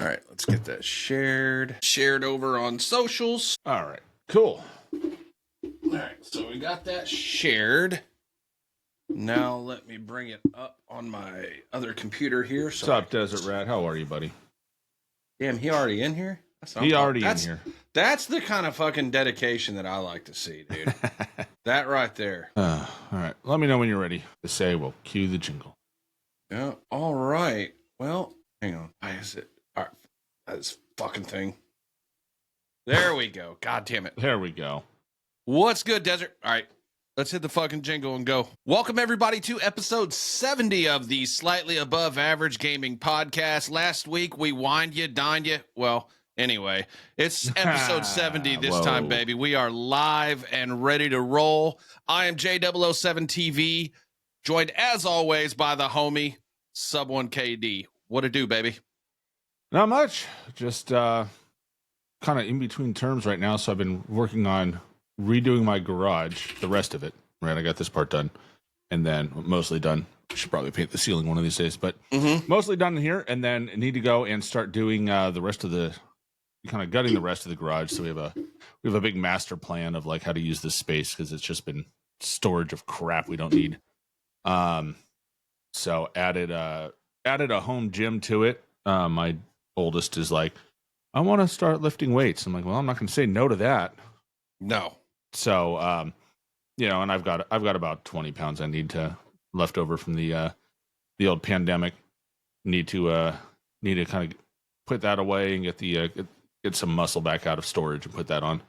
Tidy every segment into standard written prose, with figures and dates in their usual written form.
All right, let's get that shared over on socials. All right, cool. All right, so we got that shared. Now let me bring it up on my other computer here. What's up, Desert Rat? How are you, buddy? Damn, he already in here? He already in here. That's the kind of fucking dedication that I like to see, dude. That right there. All right, let me know when you're ready to say we'll cue the jingle. Yeah, all right. Well, hang on. Why is it? All right, this fucking thing. There we go. God damn it. There we go. What's good, Desert? All right, let's hit the fucking jingle and go. Welcome, everybody, to episode 70 of the Slightly Above Average Gaming Podcast. Last week, we wined you, dined you. Well, anyway, it's episode 70 this time, baby. We are live and ready to roll. I am J007tv, joined, as always, by the homie, Subone KD. What it do, baby? Not much. Just kind of in between terms right now, so I've been working on redoing my garage, the rest of it. Right, I got this part done, and then mostly done. Should probably paint the ceiling one of these days, but mostly done here, and then need to go and start doing the rest of the, kind of gutting the rest of the garage. So we have a big master plan of like how to use this space, because it's just been storage of crap we don't need. So added a home gym to it. My oldest is like, I want to start lifting weights. I'm like, well, I'm not going to say no to that. No. So, and I've got about 20 pounds I need to left over from the old pandemic. Need to kind of put that away and get some muscle back out of storage and put that on.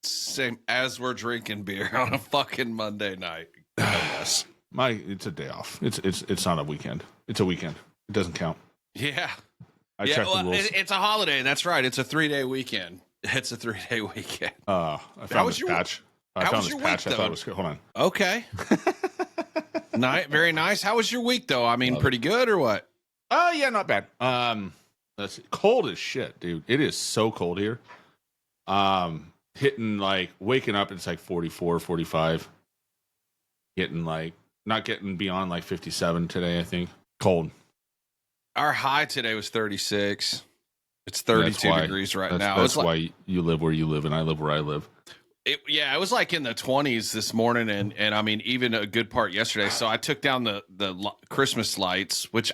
Same as we're drinking beer on a fucking Monday night. Yes. It's a day off. It's not a weekend. It's a weekend. It doesn't count. Yeah. I checked the rules. It's a holiday. That's right. It's a 3-day weekend. It's a 3-day weekend. I found this patch. I found this patch. I thought it was good. Hold on. Okay. Very nice. How was your week, though? I mean, pretty good or what? Oh, yeah, not bad. That's cold as shit, dude. It is so cold here. Hitting like waking up, it's like 44, 45. Getting like not getting beyond like 57 today, I think. Cold. Our high today was 36. It's 32 degrees right now. That's why you live where you live and I live where I live. It was like in the 20s this morning, and I mean even a good part yesterday. So I took down the Christmas lights, which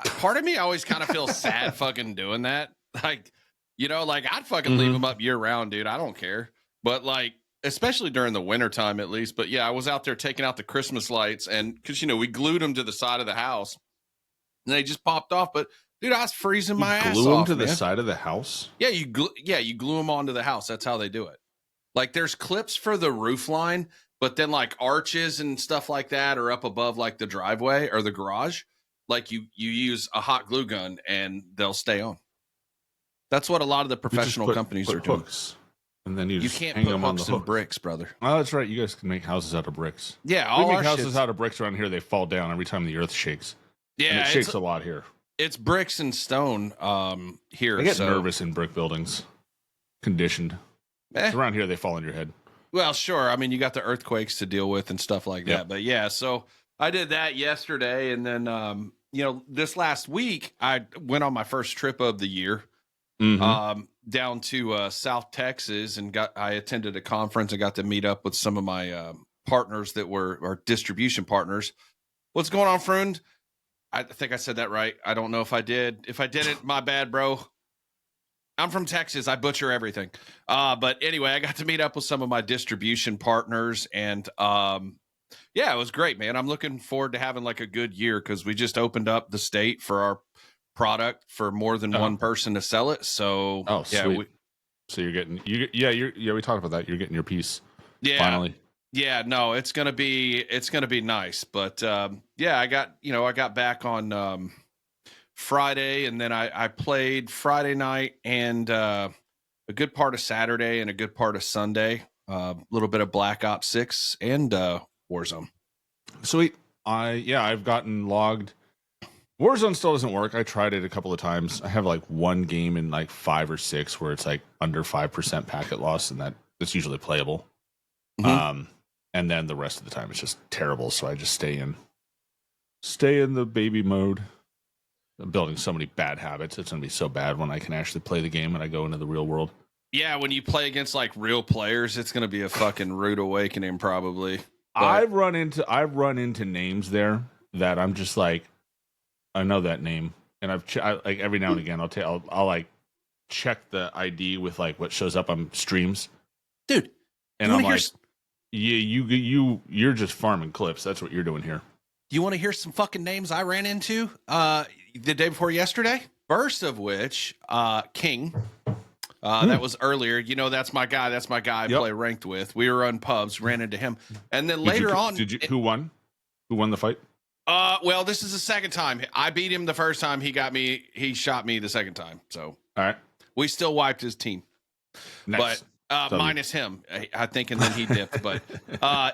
part of me always kind of feels sad fucking doing that. Like, like I'd fucking leave them up year round, dude. I don't care. But like, especially during the winter time at least. But yeah, I was out there taking out the Christmas lights, and because we glued them to the side of the house, and they just popped off. But dude, I was freezing my ass off. Glue them to the side of the house? Yeah, you glue them onto the house. That's how they do it. Like there's clips for the roof line, but then like arches and stuff like that are up above like the driveway or the garage. Like you use a hot glue gun and they'll stay on. That's what a lot of the professional companies are doing. Hooks, and then you can't hang put them hooks on the bricks, brother. Oh, that's right. You guys can make houses out of bricks. Yeah, we make houses out of bricks around here. They fall down every time the earth shakes. Yeah, and it shakes a lot here. It's bricks and stone here. I get nervous in brick buildings. Conditioned. Around here, they fall on your head. Well, sure. I mean, you got the earthquakes to deal with and stuff like that. But yeah, so I did that yesterday. And then, this last week, I went on my first trip of the year down to South Texas, and I attended a conference and got to meet up with some of my partners that were our distribution partners. What's going on, friend? I think I said that right. I don't know if I did. If I didn't, my bad, bro. I'm from Texas. I butcher everything. But anyway, I got to meet up with some of my distribution partners, and it was great, man. I'm looking forward to having like a good year, because we just opened up the state for our product for more than one person to sell it. So sweet. So you're getting we talked about that. You're getting your piece. Yeah. Finally. Yeah, no, it's gonna be nice. But I got back on Friday, and then I played Friday night and a good part of Saturday and a good part of Sunday. A little bit of Black Ops 6 and Warzone. Sweet. I've gotten logged. Warzone still doesn't work. I tried it a couple of times. I have like one game in like 5 or 6 where it's like under 5% packet loss, and that's usually playable. And then the rest of the time it's just terrible. So I just stay in the baby mode. building so many bad habits. It's going to be so bad when I can actually play the game and I go into the real world. Yeah, when you play against like real players, it's going to be a fucking rude awakening, probably. But I've run into names there that I'm just like, I know that name, and like every now and again I'll like check the ID with like what shows up on streams, dude. And I'm like, yeah, you're just farming clips. That's what you're doing here. You want to hear some fucking names I ran into the day before yesterday? First of which, King. That was earlier. You know, that's my guy. That's my guy I play ranked with. We were on pubs, ran into him. And then later on... Who won? Who won the fight? Well, this is the second time. I beat him the first time. He shot me the second time. So, all right. We still wiped his team. Nice. But minus him, I think, and then he dipped. But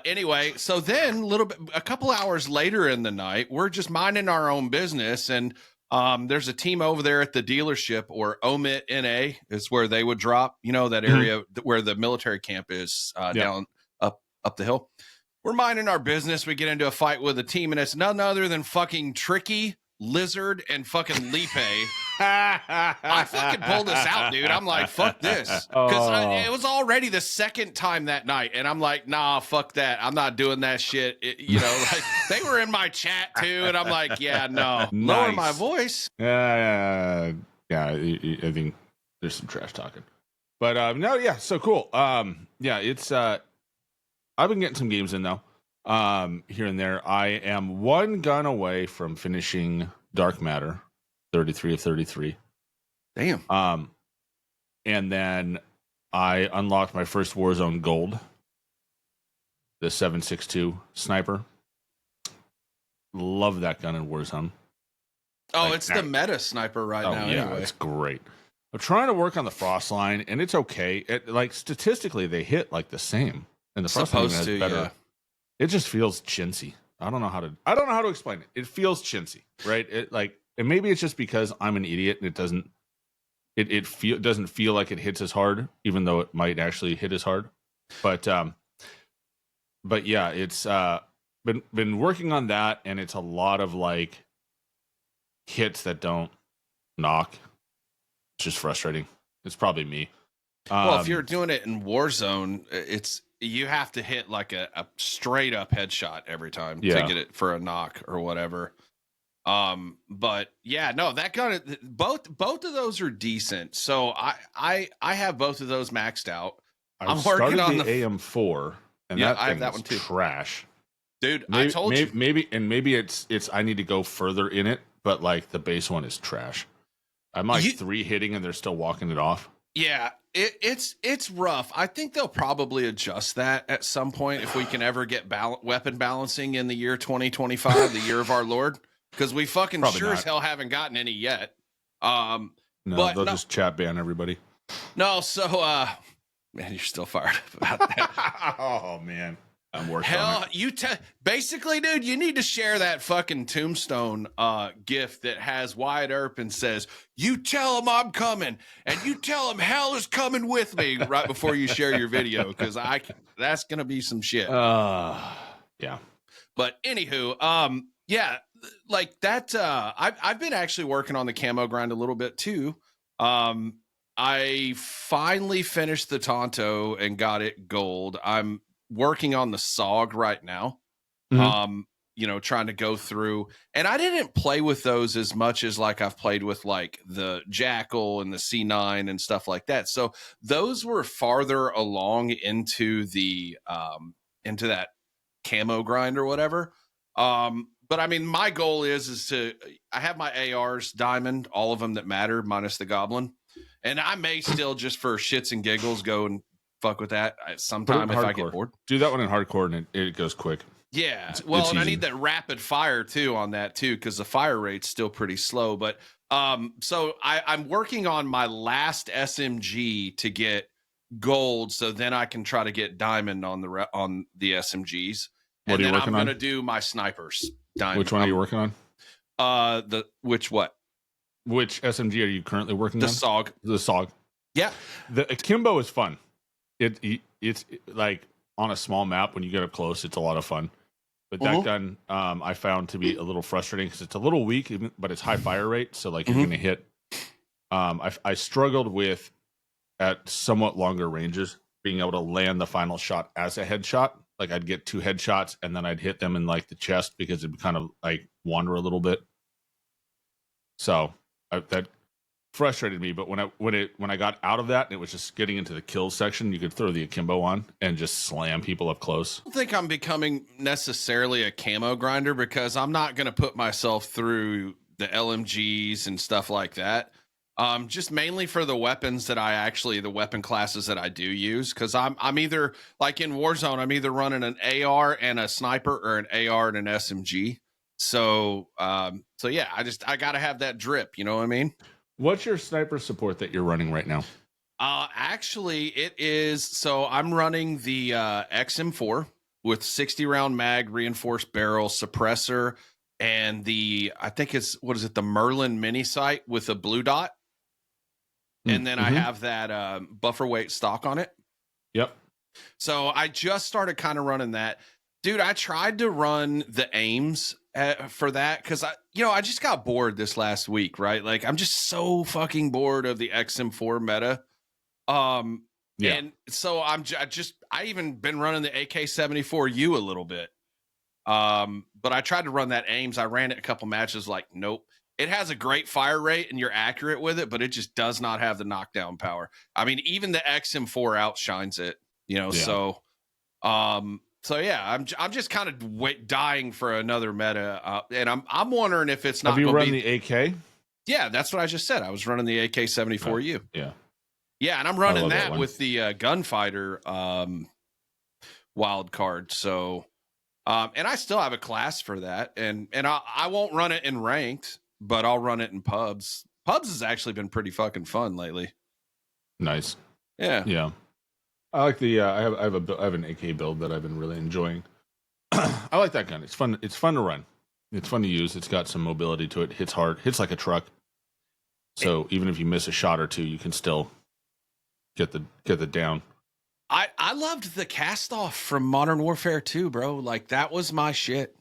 anyway, so then a couple hours later in the night, we're just minding our own business, and there's a team over there at the dealership, or Omit NA is where they would drop, you know, that area where the military camp is down up the hill. We're minding our business. We get into a fight with a team, and it's none other than fucking Tricky, Lizard, and fucking Lipe. I fucking pulled this out, dude. I'm like, fuck this. Because it was already the second time that night, and I'm like, nah, fuck that. I'm not doing that shit. You know, like they were in my chat too, and I'm like, yeah, no. Nice. Lower my voice. Yeah, I think there's some trash talking. But no, yeah, so cool. Yeah, it's I've been getting some games in though. Here and there. I am one gun away from finishing Dark Matter, 33 of 33. Damn. And then I unlocked my first Warzone gold, the 7.62 sniper. Love that gun in Warzone. Oh, like, it's the meta sniper now. Yeah, anyway. It's great. I'm trying to work on the frost line, and it's okay. Like statistically, they hit like the same, and the frost line has better. Yeah. It just feels chintzy. I don't know how to explain it. It feels chintzy, right? And maybe it's just because I'm an idiot and it doesn't feel like it hits as hard, even though it might actually hit as hard. But yeah, it's been working on that, and it's a lot of like hits that don't knock. It's just frustrating. It's probably me. Well, if you're doing it in Warzone, you have to hit like a straight up headshot every time to get it for a knock or whatever. But yeah, no, that gun, both of those are decent. So I have both of those maxed out. I'm working on the AM4, and I have that one too. Trash, dude. I told you maybe it's I need to go further in it, but like the base one is trash. I'm like 3 hitting, and they're still walking it off. Yeah, it's rough. I think they'll probably adjust that at some point if we can ever get weapon balancing in the year 2025, the year of our Lord, because we fucking as hell haven't gotten any yet. No, they'll just chat ban everybody. No, so man, you're still fired up about that. Oh man. I'm working on it. Basically, dude, you need to share that fucking tombstone gift that has Wyatt Earp and says, "You tell him I'm coming, and you tell him hell is coming with me," right before you share your video, because that's gonna be some shit. Yeah. But anywho, yeah, like that. I've been actually working on the camo grind a little bit too. I finally finished the Tonto and got it gold. I'm working on the SOG right now. You know, trying to go through, and I didn't play with those as much as like I've played with like the Jackal and the C9 and stuff like that. So those were farther along into the into that camo grind or whatever. But I mean, my goal is I have my ARs diamond, all of them that matter minus the Goblin, and I may still just for shits and giggles go and fuck with that sometime if I get bored. Do that one in hardcore, and it goes quick. Yeah, and I need that rapid fire too on that too, because the fire rate's still pretty slow. But so I'm working on my last SMG to get gold, so then I can try to get diamond on the SMGs. What are you working on? I'm gonna do my snipers. Diamond. Which one are you working on? Which SMG are you currently working on? The SOG. The SOG. Yeah, the akimbo is fun. It's like on a small map when you get up close, it's a lot of fun. But that gun, I found to be a little frustrating because it's a little weak, but it's high fire rate. So like you're going to hit. I struggled with at somewhat longer ranges being able to land the final shot as a headshot. Like I'd get 2 headshots and then I'd hit them in like the chest because it'd kind of like wander a little bit. So that frustrated me. But when I got out of that and it was just getting into the kills section, you could throw the akimbo on and just slam people up close. I don't think I'm becoming necessarily a camo grinder because I'm not going to put myself through the LMGs and stuff like that. Just mainly for the weapons that the weapon classes that I do use. Cause I'm either like in Warzone, I'm either running an AR and a sniper or an AR and an SMG. So yeah, I gotta have that drip. You know what I mean? What's your sniper support that you're running right now? Actually it is. So I'm running the, XM4 with 60 round mag, reinforced barrel, suppressor, and I think it's, the Merlin mini sight with a blue dot. And then I have that buffer weight stock on it. Yep. So I just started kind of running that. Dude, I tried to run the aims for that because I just got bored this last week, right? Like I'm just so fucking bored of the XM4 meta. And so I even been running the AK-74U a little bit. But I tried to run that aims. I ran it a couple matches, like, nope. It has a great fire rate and you're accurate with it, but it just does not have the knockdown power. I mean, even the XM4 outshines it, so yeah, I'm just kind of dying for another meta. And I'm wondering if it's not. Have you run the AK? Yeah, that's what I just said. I was running the AK-74U. Yeah. Yeah. And I'm running that with the gunfighter, wild card. So, and I still have a class for that and I won't run it in ranked, but I'll run it in pubs. Pubs has actually been pretty fucking fun lately. Nice. Yeah. Yeah. I like the I have an AK build that I've been really enjoying. I like that gun. It's fun. It's fun to run. It's fun to use. It's got some mobility to it. Hits hard. Hits like a truck. So even if you miss a shot or two, you can still get the down. I loved the cast off from Modern Warfare 2, bro. Like that was my shit.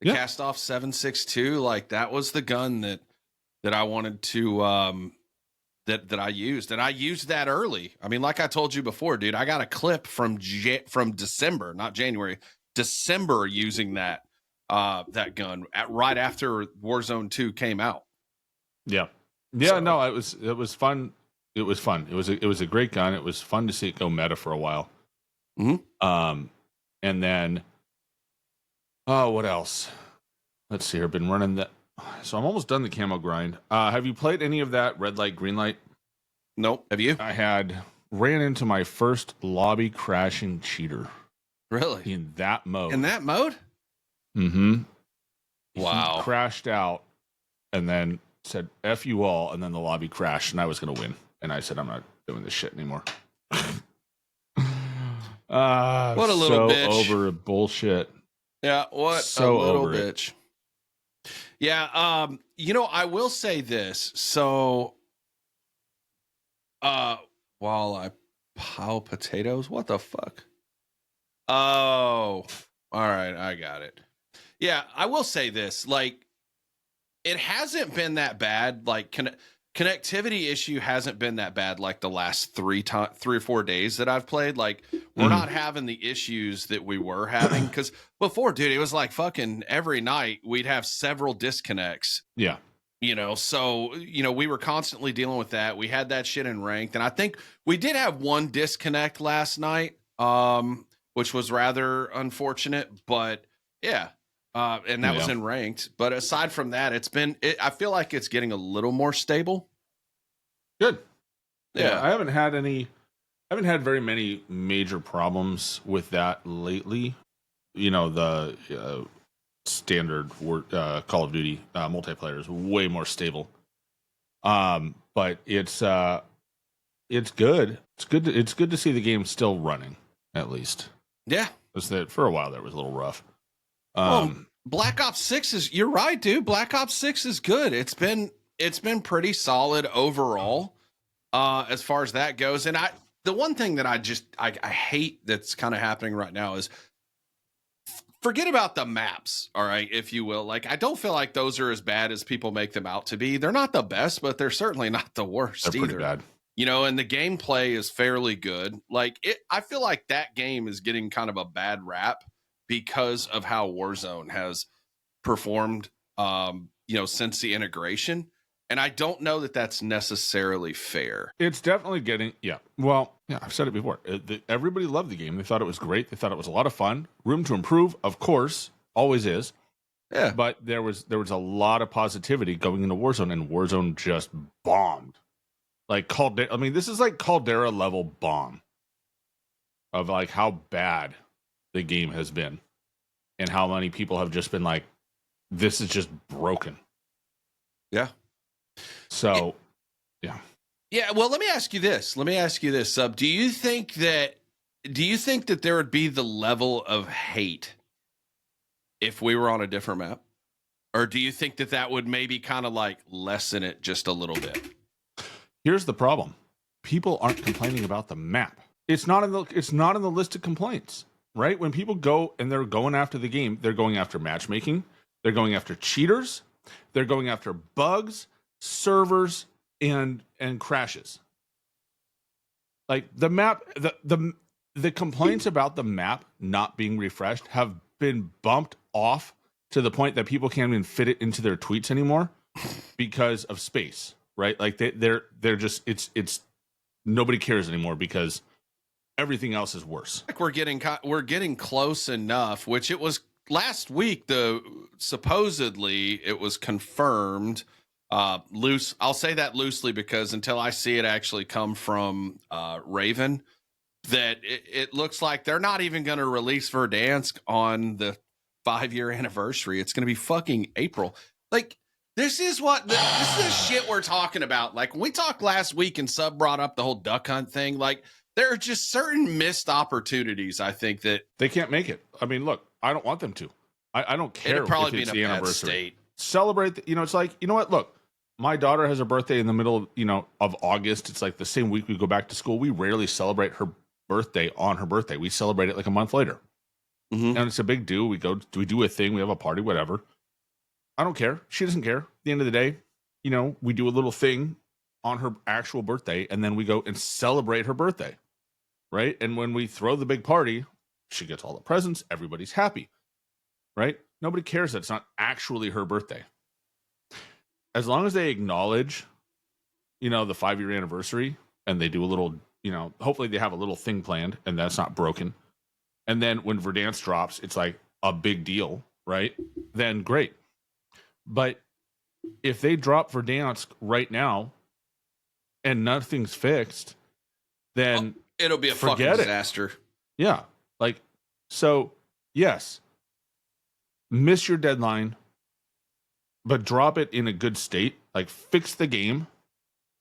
The cast off 7.62, like that was the gun that I wanted to that I used, and I used that early. I mean, like I told you before, dude, I got a clip from December, not January, December, using that gun right after Warzone 2 came out. Yeah. No, it was fun. It was fun. It was a great gun. It was fun to see it go meta for a while. And then what else? Let's see here. I've been running that. So I'm almost done the camo grind. Have you played any of that red light, green light? Nope. Have you? I ran into my first lobby crashing cheater. Really? In that mode. Mm-hmm. Wow. He crashed out and then said, F you all, and then the lobby crashed and I was going to win. And I said, I'm not doing this shit anymore. What a little bitch. Over bullshit. Yeah, what so a little bitch. Yeah, I will say this. So, while I pile potatoes, what the fuck? Oh, all right, I got it. Yeah, I will say this. Like, it hasn't been that bad. Like, connectivity issue hasn't been that bad. Like the last 3 or 4 days that I've played, like we're not having the issues that we were having. Because before, dude, it was like fucking every night we'd have several disconnects. Yeah. So, we were constantly dealing with that. We had that shit in ranked. And I think we did have one disconnect last night, which was rather unfortunate. But yeah. And that was in ranked. But aside from that, I feel like it's getting a little more stable. Good. Yeah. I haven't had very many major problems with that lately. The standard Call of Duty multiplayer is way more stable. But it's good. It's good to see the game still running, at least. Yeah. Because that for a while there was a little rough. Black Ops 6 you're right, dude. Black Ops 6 is good. It's been pretty solid overall, as far as that goes. And the one thing that I hate that's kind of happening right now is forget about the maps, all right, if you will. Like, I don't feel like those are as bad as people make them out to be. They're not the best, but they're certainly not the worst They're either. pretty bad. You know, and the gameplay is fairly good. Like, I feel like that game is getting kind of a bad rap because of how Warzone has performed, you know, since the integration. And I don't know that that's necessarily fair. It's definitely getting, well, yeah, I've said it before. Everybody loved the game. They thought it was great. They thought it was a lot of fun. Room to improve, of course, always is. Yeah. But there was a lot of positivity going into Warzone, and Warzone just bombed. Like Caldera, I mean, this is like Caldera level bomb of like how bad the game has been, and how many people have just been like, this is just broken. Yeah. So, yeah. Yeah. Well, let me ask you this. Sub. Do you think that there would be the level of hate if we were on a different map? Or do you think that would maybe kind of like lessen it just a little bit? Here's the problem. People aren't complaining about the map. It's not in the list of complaints, right? When people go and they're going after the game, they're going after matchmaking, they're going after cheaters, they're going after bugs, servers, and crashes. Like the map, the complaints about the map not being refreshed have been bumped off to the point that people can't even fit it into their tweets anymore because of space, right? Like they're just it's nobody cares anymore because everything else is worse. Like we're getting close enough, which it was last week. Supposedly it was confirmed. Loose. I'll say that loosely because until I see it actually come from Raven, that it looks like they're not even going to release Verdansk on the 5-year anniversary. It's going to be fucking April. Like, this is the shit we're talking about. Like, when we talked last week and Sub brought up the whole duck hunt thing, like, there are just certain missed opportunities, I think, that they can't make it. I mean, look, I don't want them to. I don't care. It'd probably be it's in the a bad anniversary. state. Celebrate. It's like, you know what? Look, my daughter has a birthday in the middle, of August. It's like the same week we go back to school. We rarely celebrate her birthday on her birthday. We celebrate it like a month later. Mm-hmm. And it's a big do. We do a thing. We have a party, whatever. I don't care. She doesn't care. At the end of the day, we do a little thing on her actual birthday, and then we go and celebrate her birthday, right? And when we throw the big party, she gets all the presents. Everybody's happy, right? Nobody cares that it's not actually her birthday. As long as they acknowledge, the 5-year anniversary, and they do a little, hopefully they have a little thing planned, and that's not broken. And then when Verdansk drops, it's like a big deal, right? Then great. But if they drop Verdansk right now and nothing's fixed, then it'll be a fucking disaster. Yeah. Like, so yes, miss your deadline, but drop it in a good state. Like, fix the game,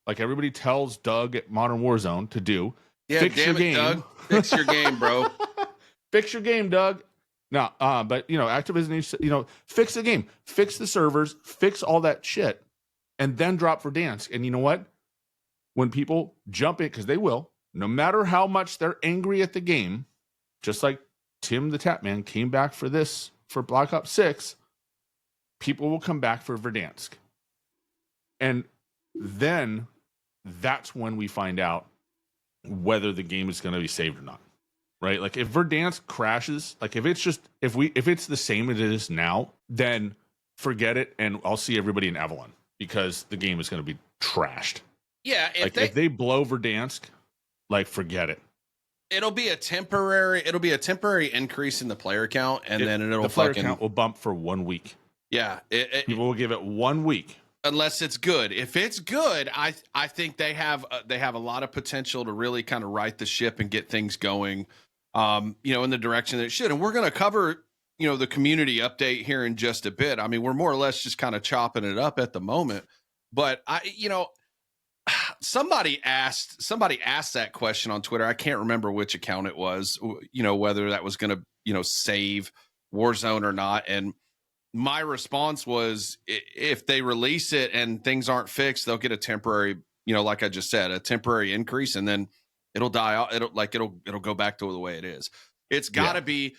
like everybody tells Doug at Modern Warzone to do. Yeah, fix your game, Doug. Fix your game, bro. Fix your game, Doug. No, but Activision needs to, fix the game, fix the servers, fix all that shit, and then drop Verdansk. And you know what? When people jump in, because they will, no matter how much they're angry at the game, just like Tim the Tapman came back for Black Ops 6, people will come back for Verdansk. And then that's when we find out whether the game is going to be saved or not. Right? Like, if Verdansk crashes, like if it's the same as it is now, then forget it, and I'll see everybody in Avalon because the game is going to be trashed. Yeah, if they blow Verdansk, like, forget it. It'll be a temporary increase in the player count, and then the player count will bump for 1 week. Yeah, people will give it 1 week. Unless it's good. If it's good, I think they have a lot of potential to really kind of right the ship and get things going, in the direction that it should. And we're going to cover, the community update here in just a bit. I mean, we're more or less just kind of chopping it up at the moment. But somebody asked that question on Twitter. I can't remember which account it was, whether that was going to, save Warzone or not. And my response was, if they release it and things aren't fixed, they'll get a temporary, like I just said, a temporary increase, and then it'll die out. It'll go back to the way it is. It's got to be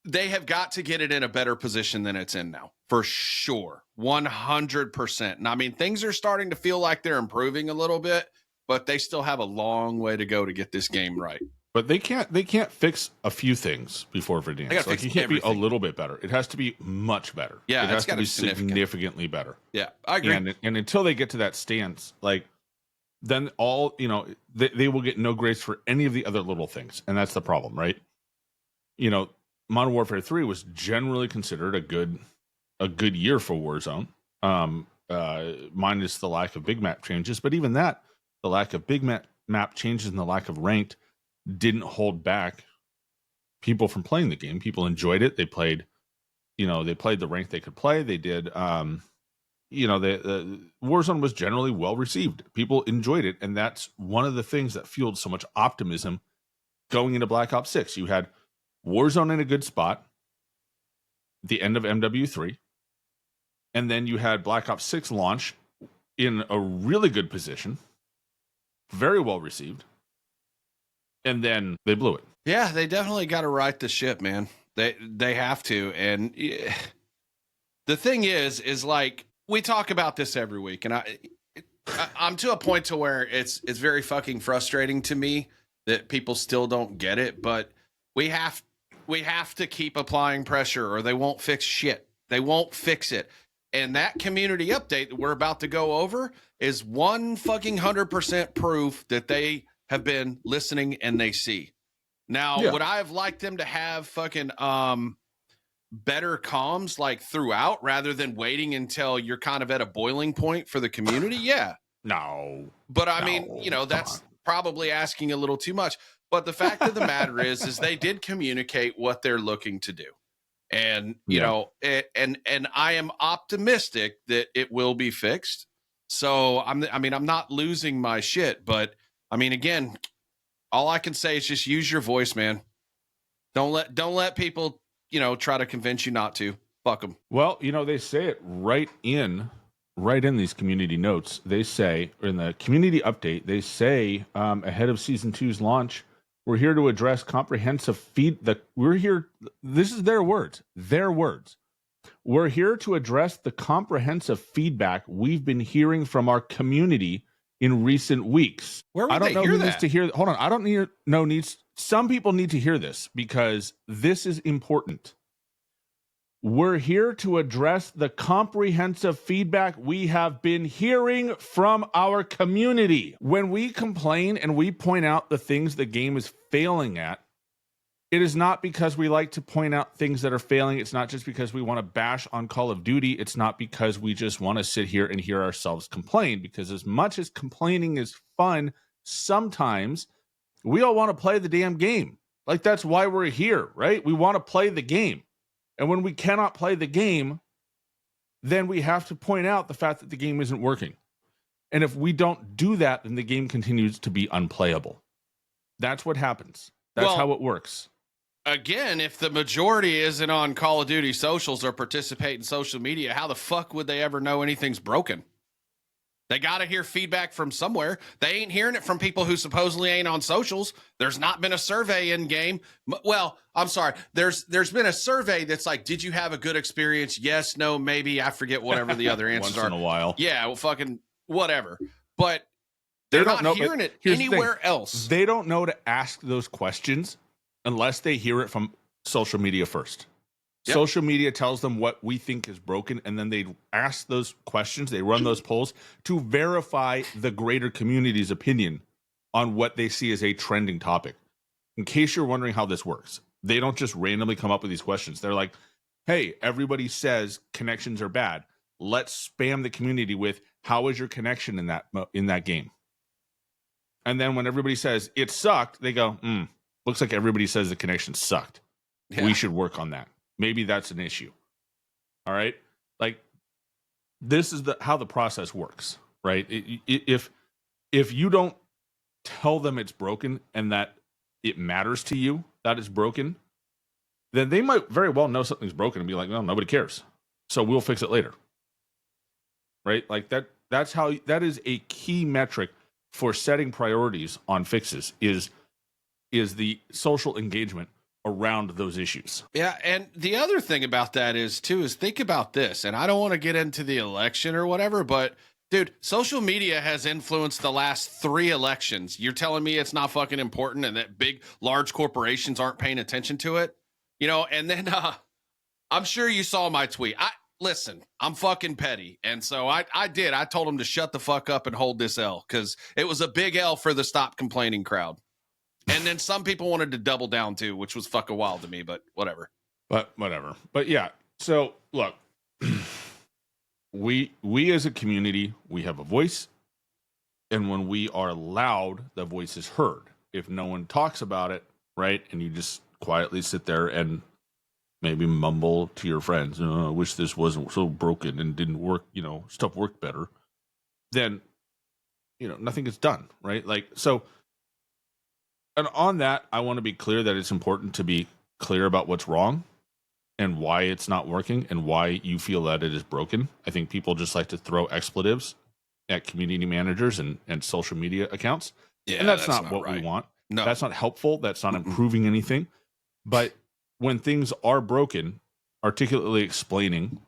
they have got to get it in a better position than it's in now, for sure. 100%. And I mean, things are starting to feel like they're improving a little bit, but they still have a long way to go to get this game right. But they can't fix a few things before Verdansk. Like, you can't be a little bit better. It has to be much better. Yeah, it has to be significantly better. Yeah, I agree. And until they get to that stance, like, then all, you know, they will get no grace for any of the other little things. And that's the problem, right? You know, Modern Warfare 3 was generally considered a good year for Warzone, minus the lack of big map changes. But even that, the lack of big map changes and the lack of ranked didn't hold back people from playing the game. People enjoyed it. They played, they played the rank they could play. They did, the Warzone was generally well received. People enjoyed it. And that's one of the things that fueled so much optimism going into Black Ops 6. You had Warzone in a good spot, the end of MW3, and then you had Black Ops 6 launch in a really good position, very well received, and then they blew it. Yeah, they definitely got to right the ship, man. They have to. And the thing is like, we talk about this every week, and I'm to a point to where it's very fucking frustrating to me that people still don't get it, but we have to keep applying pressure or they won't fix shit. They won't fix it. And that community update that we're about to go over is 100% proof that they have been listening and they see. Now, would I have liked them to have fucking better comms like throughout rather than waiting until you're kind of at a boiling point for the community? Yeah. No. But I mean, that's probably asking a little too much. But the fact of the matter is they did communicate what they're looking to do. And, and I am optimistic that it will be fixed. So I'm not losing my shit, but I mean, again, all I can say is just use your voice, man. Don't let people, try to convince you not to. Fuck them. Well, they say it right in these community notes. They say, or in the community update, they say ahead of Season 2's launch, we're here to address comprehensive this is their words. We're here to address the comprehensive feedback we've been hearing from our community in recent weeks. Where would they hear that? Needs to hear. Hold on. I don't know. Some people need to hear this because this is important. We're here to address the comprehensive feedback we have been hearing from our community. When we complain and we point out the things the game is failing at, it is not because we like to point out things that are failing. It's not just because we want to bash on Call of Duty. It's not because we just want to sit here and hear ourselves complain. Because as much as complaining is fun, sometimes we all want to play the damn game. Like, that's why we're here, right? We want to play the game. And when we cannot play the game, then we have to point out the fact that the game isn't working. And if we don't do that, then the game continues to be unplayable. That's what happens. That's how it works. Again, if the majority isn't on Call of Duty socials or participate in social media, how the fuck would they ever know anything's broken? They got to hear feedback from somewhere. They ain't hearing it from people who supposedly ain't on socials. There's not been a survey in game. Well, I'm sorry. There's been a survey that's like, did you have a good experience? Yes, no, maybe. I forget whatever the other answers are. Once in a while. Yeah, well, fucking whatever. But they're not hearing it anywhere else. They don't know to ask those questions unless they hear it from social media first. Yep. Social media tells them what we think is broken, and then they ask those questions, they run those polls to verify the greater community's opinion on what they see as a trending topic. In case you're wondering how this works, they don't just randomly come up with these questions. They're like, hey, everybody says connections are bad. Let's spam the community with, how is your connection in that game? And then when everybody says it sucked, they go, looks like everybody says the connection sucked. Yeah. We should work on that. Maybe that's an issue. All right. Like, this is how the process works, right? If you don't tell them it's broken and that it matters to you that it's broken, then they might very well know something's broken and be like, well, nobody cares, so we'll fix it later. Right? Like that is a key metric for setting priorities on fixes is the social engagement around those issues. Yeah, and the other thing about that is think about this, and I don't want to get into the election or whatever, but dude, social media has influenced the last 3 elections. You're telling me it's not fucking important and that large corporations aren't paying attention to it? And then I'm sure you saw my tweet. Listen, I'm fucking petty. And so I told him to shut the fuck up and hold this L, because it was a big L for the stop complaining crowd. And then some people wanted to double down too, which was fucking wild to me, but whatever. But yeah. So look, we as a community, we have a voice. And when we are loud, the voice is heard. If no one talks about it, right, and you just quietly sit there and maybe mumble to your friends, I wish this wasn't so broken and didn't work, stuff worked better, then, nothing gets done, right? Like, so, and on that, I want to be clear that it's important to be clear about what's wrong and why it's not working and why you feel that it is broken. I think people just like to throw expletives at community managers and social media accounts. Yeah, and that's not what right. we want. No. That's not helpful. That's not improving anything. But when things are broken, articulately explaining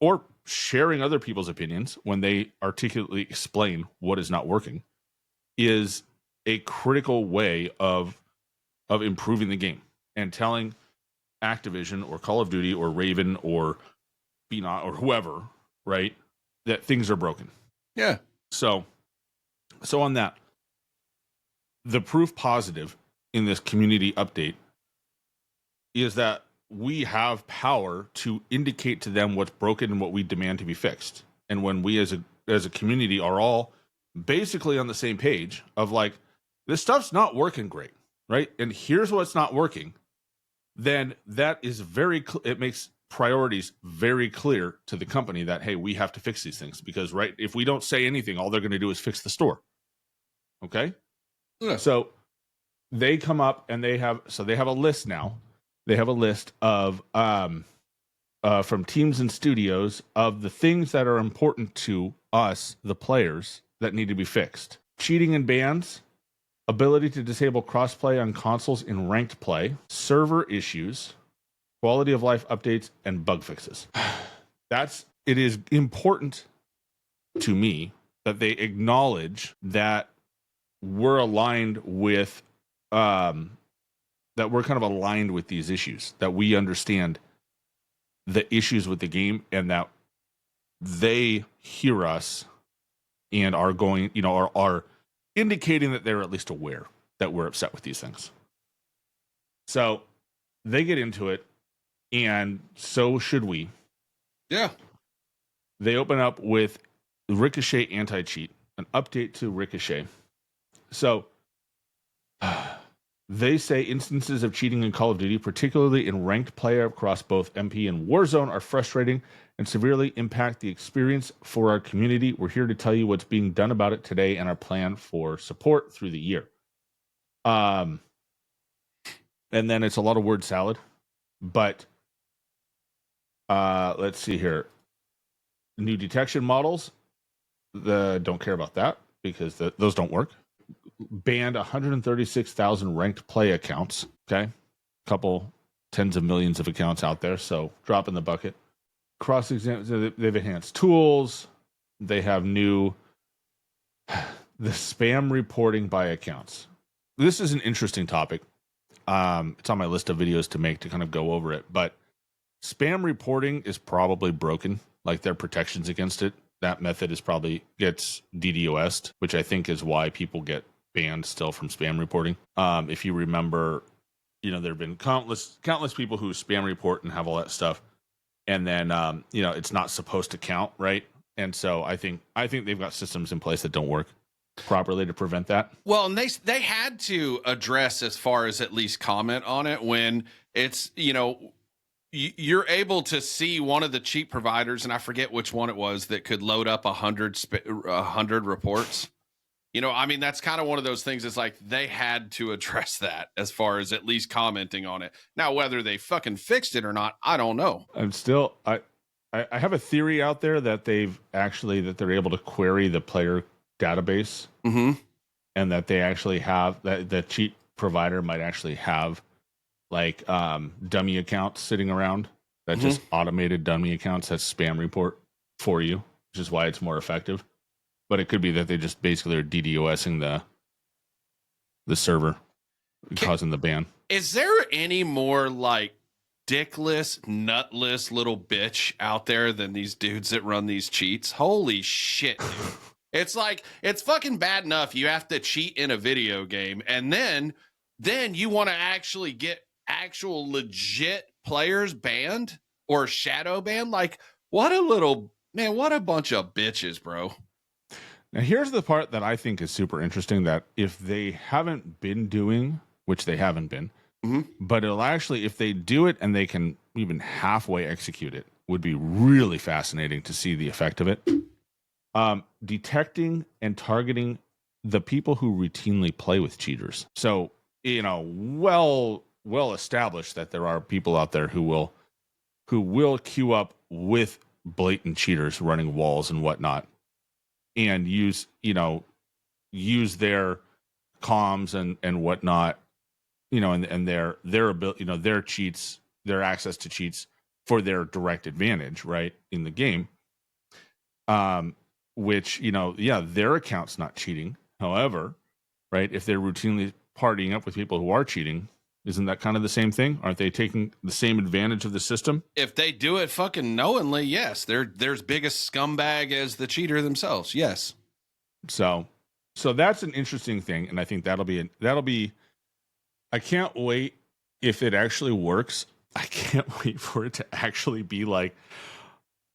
or sharing other people's opinions when they articulately explain what is not working is a critical way of improving the game, and telling Activision or Call of Duty or Raven or BNOT or whoever, right, that things are broken. Yeah. So on that, the proof positive in this community update is that we have power to indicate to them what's broken and what we demand to be fixed. And when we as a community are all basically on the same page of like, this stuff's not working great, right? And here's what's not working, then that is it makes priorities very clear to the company that, hey, we have to fix these things, because, right, if we don't say anything, all they're going to do is fix the store. Okay? Yeah. So they come up and they have a list now. They have a list of from teams and studios of the things that are important to us, the players, that need to be fixed. Cheating and bans, ability to disable crossplay on consoles in ranked play, server issues, quality of life updates, and bug fixes. It is important to me that they acknowledge that we're aligned with that we're kind of aligned with these issues, that we understand the issues with the game, and that they hear us and are going, are indicating that they're at least aware that we're upset with these things. So they get into it, and so should we. Yeah. They open up with Ricochet anti-cheat, an update to Ricochet. So they say instances of cheating in Call of Duty, particularly in ranked play across both MP and Warzone, are frustrating and severely impact the experience for our community. We're here to tell you what's being done about it today and our plan for support through the year. And then it's a lot of word salad, but let's see here. New detection models, don't care about that because those don't work. Banned 136,000 ranked play accounts. Okay, couple tens of millions of accounts out there, so drop in the bucket. Cross-exam, they've enhanced tools. They have the spam reporting by accounts. This is an interesting topic. It's on my list of videos to make to kind of go over it, but spam reporting is probably broken. Like, their protections against it, that method gets DDoS'd, which I think is why people get banned still from spam reporting. If you remember, there have been countless people who spam report and have all that stuff, and then it's not supposed to count, right? And so I think they've got systems in place that don't work properly to prevent that. Well, and they had to address, as far as at least comment on it, when it's you're able to see one of the cheap providers, and I forget which one it was, that could load up 100 reports. That's kind of one of those things. It's like they had to address that as far as at least commenting on it. Now, whether they fucking fixed it or not, I don't know. I have a theory out there that they're able to query the player database, and that they actually have that the cheat provider might actually have like dummy accounts sitting around that just automated dummy accounts that spam report for you, which is why it's more effective. But it could be that they just basically are DDoSing the server, causing the ban. Is there any more like dickless, nutless little bitch out there than these dudes that run these cheats? Holy shit, dude. It's like, it's fucking bad enough you have to cheat in a video game, and then you want to actually get actual legit players banned or shadow banned. Like, what a bunch of bitches, bro. Now, here's the part that I think is super interesting, that if they haven't been doing, which they haven't been, but it'll actually, if they do it and they can even halfway execute it, would be really fascinating to see the effect of it. Detecting and targeting the people who routinely play with cheaters. So, well established that there are people out there who will queue up with blatant cheaters running walls and whatnot, and use their comms and whatnot, and their ability, their cheats, their access to cheats for their direct advantage, right, in the game. Which, their account's not cheating. However, right, if they're routinely partying up with people who are cheating, isn't that kind of the same thing? Aren't they taking the same advantage of the system? If they do it fucking knowingly, yes. They're as big a scumbag as the cheater themselves. Yes. So that's an interesting thing, and I think that'll be. I can't wait if it actually works. I can't wait for it to actually be like,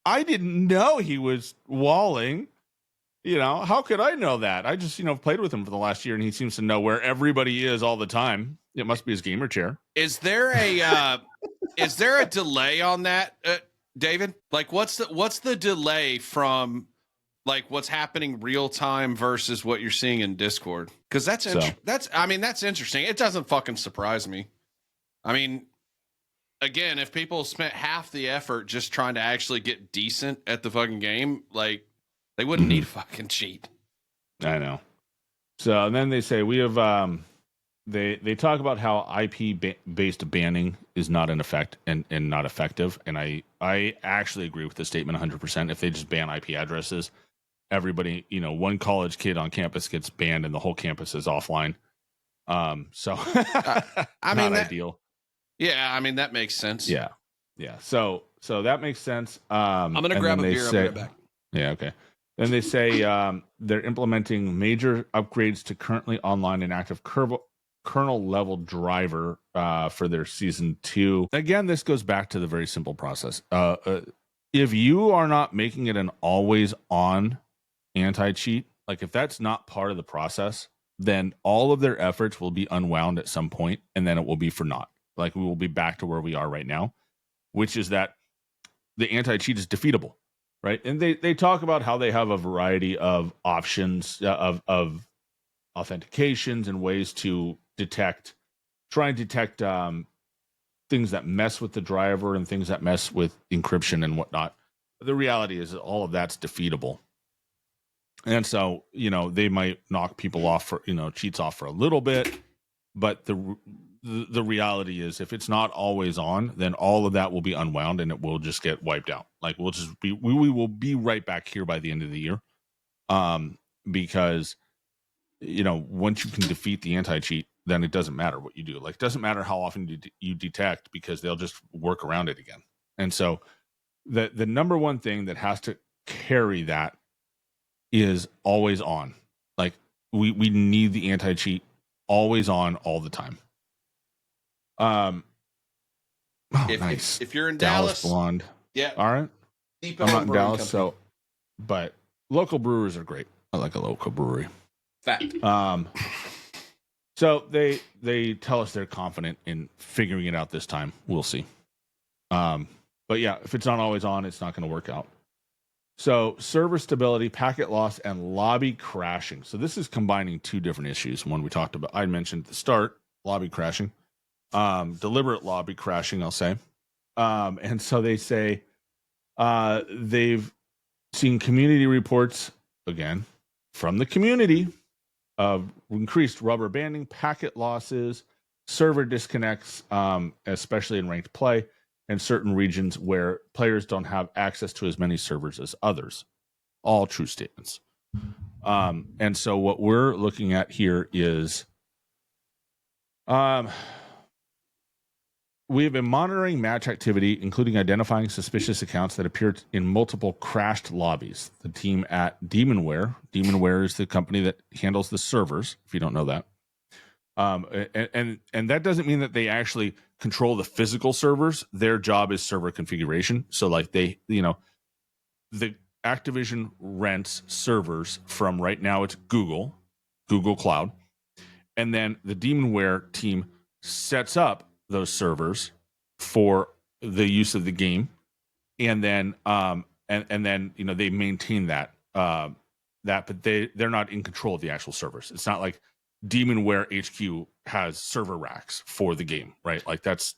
I didn't know he was walling. How could I know that? I just, played with him for the last year, and he seems to know where everybody is all the time. It must be his gamer chair. Is there a delay on that, David? Like, what's the delay from like what's happening real time versus what you're seeing in Discord? Because that's interesting. It doesn't fucking surprise me. I mean, again, if people spent half the effort just trying to actually get decent at the fucking game, like, they wouldn't need fucking cheat. I know. So then they say we have they talk about how IP based banning is not in effect and not effective, and I actually agree with the statement 100%. If they just ban IP addresses, everybody, one college kid on campus gets banned and the whole campus is offline. So I mean, ideal. Yeah, I mean, that makes sense. Yeah. So that makes sense. I'm gonna grab a beer. I'll be right back. Yeah, okay. Then they say they're implementing major upgrades to currently online and active kernel level driver for their season 2. Again, this goes back to the very simple process. If you are not making it an always on anti-cheat, like if that's not part of the process, then all of their efforts will be unwound at some point, and then it will be for naught. Like, we will be back to where we are right now, which is that the anti-cheat is defeatable. Right. And they talk about how they have a variety of options of authentications and ways to try and detect things that mess with the driver and things that mess with encryption and whatnot. But the reality is that all of that's defeatable. And so, they might knock people off for, cheats off for a little bit. But the reality is, if it's not always on, then all of that will be unwound and it will just get wiped out. Like, we will be right back here by the end of the year. Because, once you can defeat the anti-cheat, then it doesn't matter what you do. Like, it doesn't matter how often you detect, because they'll just work around it again. And so the number one thing that has to carry that is always on. Like, we need the anti-cheat always on all the time. If you're in Dallas Blonde. Yeah. All right. I'm not in Dallas, company. But local brewers are great. I like a local brewery. Fact. So they tell us they're confident in figuring it out this time. We'll see. But yeah, if it's not always on, it's not going to work out. So server stability, packet loss, and lobby crashing. So this is combining two different issues. One we talked about, I mentioned at the start, lobby crashing, deliberate lobby crashing, I'll say. And so they say they've seen community reports, again, from the community, of increased rubber banding, packet losses, server disconnects, especially in ranked play, and certain regions where players don't have access to as many servers as others. All true statements. And so what we're looking at here is we have been monitoring match activity, including identifying suspicious accounts that appeared in multiple crashed lobbies. The team at Demonware is the company that handles the servers, if you don't know that. And that doesn't mean that they actually control the physical servers. Their job is server configuration. So like the Activision rents servers from, right now it's Google Cloud. And then the Demonware team sets up those servers for the use of the game. And then and then they maintain that but they're not in control of the actual servers. It's not like Demonware HQ has server racks for the game, right? Like that's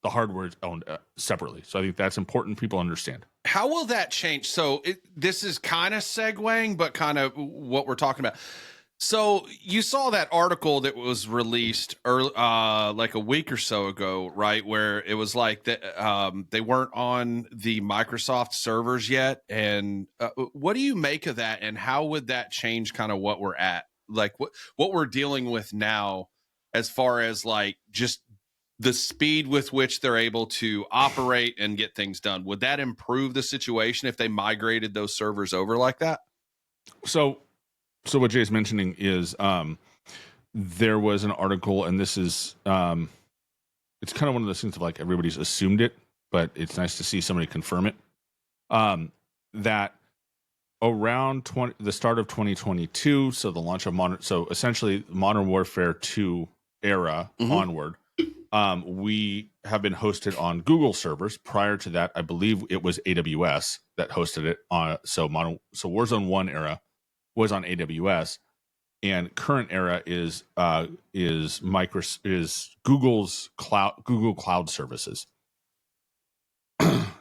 the hardware is owned separately. So I think that's important people understand. How will that change? So this is kind of segueing, but kind of what we're talking about. So you saw that article that was released early, like a week or so ago, right? Where it was like that they weren't on the Microsoft servers yet. And what do you make of that? And how would that change kind of what we're at? Like what we're dealing with now, as far as like just the speed with which they're able to operate and get things done. Would that improve the situation if they migrated those servers over like that? So what Jay's mentioning is there was an article, and this is it's kind of one of those things of like everybody's assumed it, but it's nice to see somebody confirm it. That around the start of 2022, so the launch of essentially Modern Warfare 2 era onward, we have been hosted on Google servers. Prior to that, I believe it was AWS that hosted it on. So Warzone 1 era was on AWS, and current era is Google's Google Cloud services.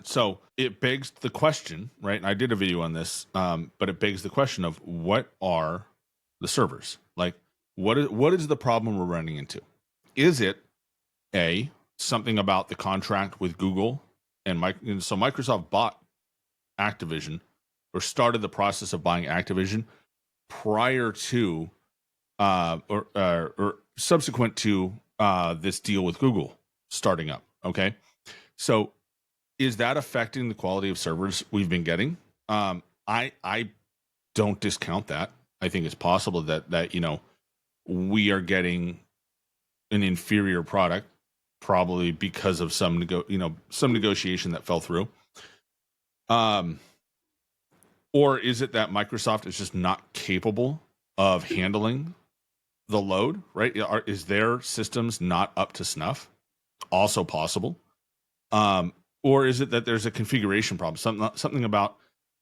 So it begs the question, right? And I did a video on this, but it begs the question of what are the servers? Like, what is the problem we're running into? Is it something about the contract with Google and so Microsoft bought Activision, or started the process of buying Activision prior to or subsequent to this deal with Google starting up. Okay, so is that affecting the quality of servers we've been getting? I don't discount that. I think it's possible that we are getting an inferior product, probably because of some negotiation that fell through. Or is it that Microsoft is just not capable of handling the load, right? Is their systems not up to snuff? Also possible. Or is it that there's a configuration problem? Something about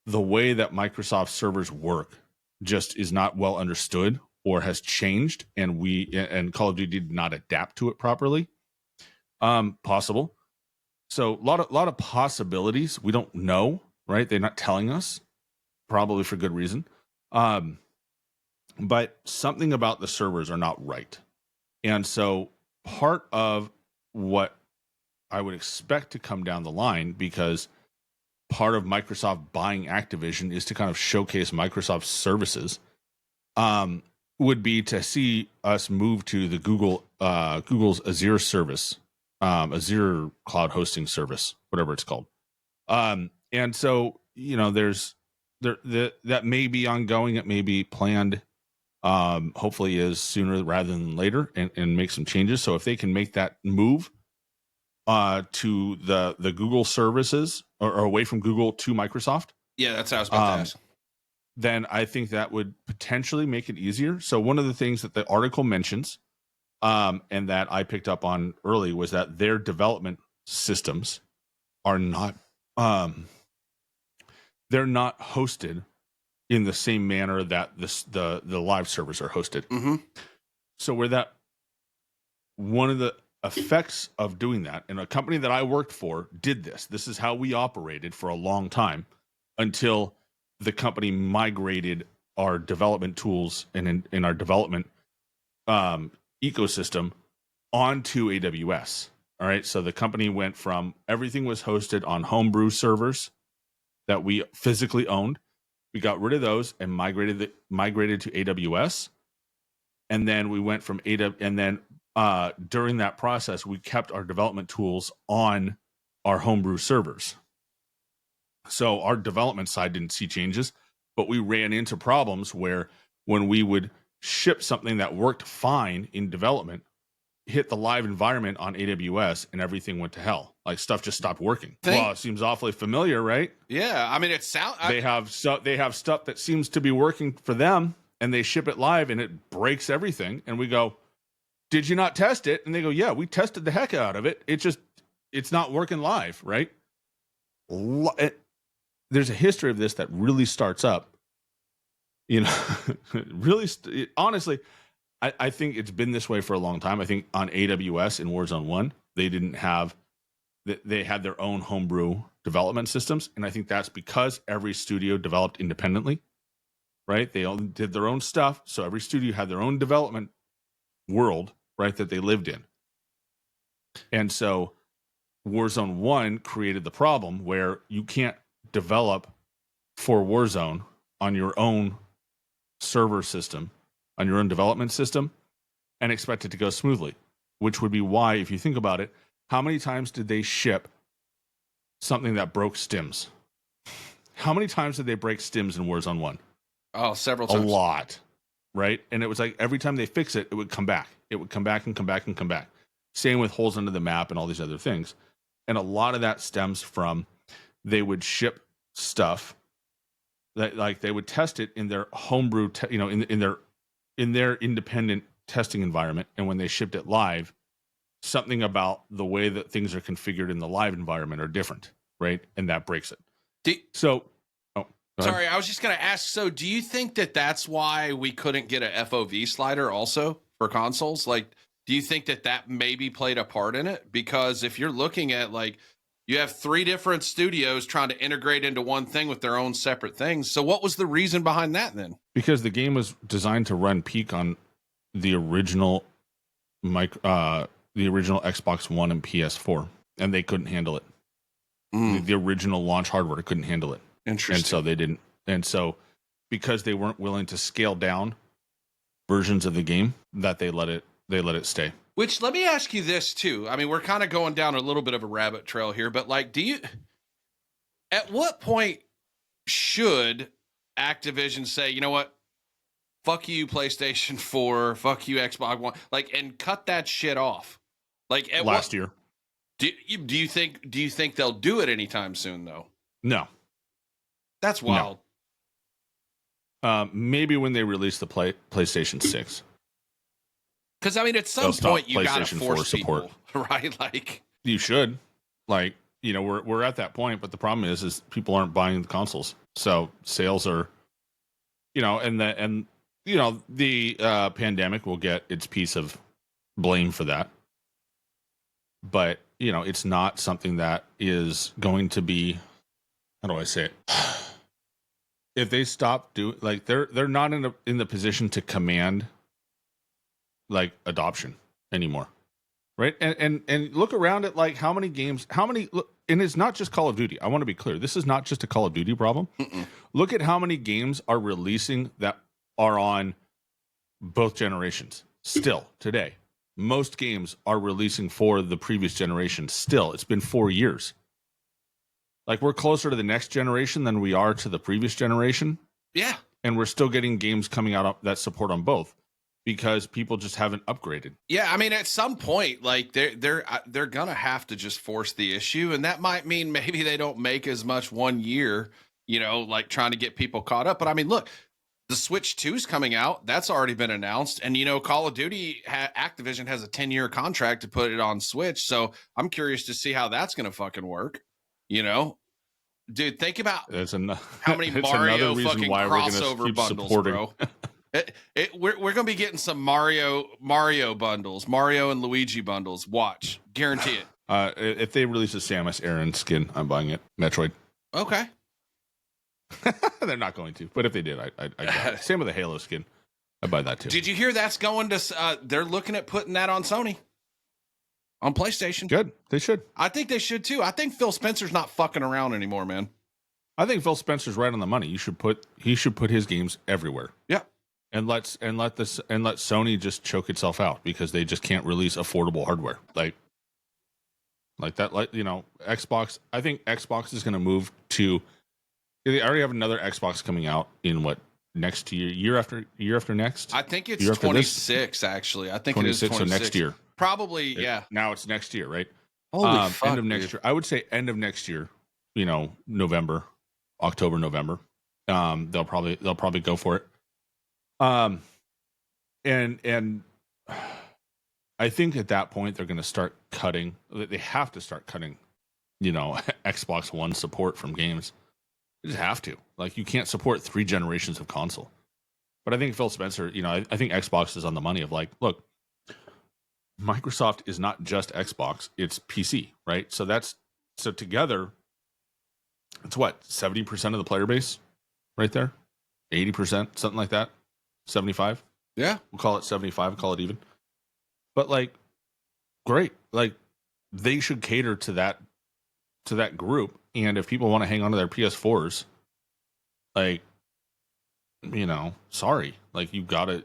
the way that Microsoft servers work just is not well understood or has changed, and Call of Duty did not adapt to it properly. Possible. So a lot of possibilities. We don't know, right? They're not telling us, probably for good reason. But something about the servers are not right. And so part of what I would expect to come down the line, because part of Microsoft buying Activision is to kind of showcase Microsoft's services, would be to see us move to the Google's Azure service, Azure cloud hosting service, whatever it's called. And so, that may be ongoing. It may be planned. Hopefully is sooner rather than later, and make some changes. So if they can make that move to the Google services, or away from Google to Microsoft. Yeah, that's what I was about to ask. Then I think that would potentially make it easier. So one of the things that the article mentions, and that I picked up on early, was that their development systems are not, they're not hosted in the same manner that the live servers are hosted. Mm-hmm. So one of the effects of doing that, and a company that I worked for did this. This is how we operated for a long time, until the company migrated our development tools and in our development ecosystem onto AWS. All right. So the company went from everything was hosted on homebrew servers that we physically owned. We got rid of those and migrated to AWS. And then we went from AWS, and then during that process, we kept our development tools on our homebrew servers. So our development side didn't see changes, but we ran into problems where when we would ship something that worked fine in development, hit the live environment on AWS, and everything went to hell. Like stuff just stopped working. Well, it seems awfully familiar, right? Yeah, I mean, it sounds. They have stuff that seems to be working for them, and they ship it live, and it breaks everything. And we go, "Did you not test it?" And they go, "Yeah, we tested the heck out of it. It's not working live, right?" There's a history of this that really starts up. You know, honestly. I think it's been this way for a long time. I think on AWS in Warzone 1, they had their own homebrew development systems. And I think that's because every studio developed independently, right? They all did their own stuff. So every studio had their own development world, right, that they lived in. And so Warzone 1 created the problem where you can't develop for Warzone on your own server system, on your own development system, and expect it to go smoothly, which would be why, if you think about it, how many times did they ship something that broke stims? How many times did they break stims in Warzone 1? Oh, several times. A lot, right? And it was like every time they fix it, it would come back. It would come back and come back and come back. Same with holes under the map and all these other things. And a lot of that stems from they would ship stuff that, like, they would test it in their homebrew, in their independent testing environment, and when they shipped it live, something about the way that things are configured in the live environment are different, right? And that breaks it. Sorry, I was just going to ask, so do you think that that's why we couldn't get a FOV slider also for consoles? Like, do you think that maybe played a part in it? Because if you're looking at, like, you have 3 different studios trying to integrate into one thing with their own separate things. So what was the reason behind that then? Because the game was designed to run peak on the original Xbox One and PS4, and they couldn't handle it. The original launch hardware couldn't handle it. Interesting. And so they didn't. And so because they weren't willing to scale down versions of the game, that they let it stay. Which, let me ask you this too. I mean, we're kind of going down a little bit of a rabbit trail here, but like, at what point should Activision say, you know what, fuck you, PlayStation 4, fuck you, Xbox One, like, and cut that shit off? Like, last year. Do you think they'll do it anytime soon though? No. That's wild. No. Maybe when they release the PlayStation 6. Because, I mean, at some point you got to force people, right? Like, you should. Like, you know, we're at that point, but the problem is people aren't buying the consoles. So sales are, you know, the pandemic will get its piece of blame for that. But, you know, it's not something that is going to be, how do I say it? If they stop doing, like, they're not in the position to command, like, adoption anymore, right? And look around at, like, how many games, and it's not just Call of Duty. I want to be clear. This is not just a Call of Duty problem. Look at how many games are releasing that are on both generations still today. Most games are releasing for the previous generation still. It's been 4 years. Like, we're closer to the next generation than we are to the previous generation. Yeah. And we're still getting games coming out that support on both, because people just haven't upgraded. Yeah, I mean, at some point, like, they're gonna have to just force the issue, and that might mean maybe they don't make as much 1 year, you know, like trying to get people caught up. But I mean, look, the Switch 2's coming out. That's already been announced, and you know, Call of Duty, Activision has a 10-year contract to put it on Switch. So I'm curious to see how that's gonna fucking work. You know, dude, think about how many Mario fucking crossover bundles, bro. We're going to be getting some Mario bundles, Mario and Luigi bundles. Watch, guarantee it. If they release a Samus Aran skin, I'm buying it. Metroid. Okay. They're not going to, but if they did, I'd buy it. Same with the Halo skin. I'd buy that too. Did you hear that's going to? They're looking at putting that on Sony. on PlayStation. Good. They should. I think they should too. I think Phil Spencer's not fucking around anymore, man. I think Phil Spencer's right on the money. He should put his games everywhere. Yeah. And let Sony just choke itself out because they just can't release affordable hardware. Like that, Xbox. I think Xbox is going to move to. They already have another Xbox coming out in next year after next. I think it's 26. Actually, I think 26, it is 26. So next year. Probably, yeah. Now it's next year, right? Holy fuck, end of next year. I would say end of next year. November, October, November. They'll probably go for it. And I think at that point they're going to start cutting. They have to start cutting, Xbox One support from games. They just have to. Like, you can't support 3 generations of console. But I think Phil Spencer, I think Xbox is on the money of like, look, Microsoft is not just Xbox, it's PC, right? So together, it's what, 70% of the player base right there? 80%, something like that. 75? Yeah. We'll call it 75, call it even. But like, great. Like, they should cater to that group. And if people want to hang on to their PS4s, like, sorry. Like, you've got to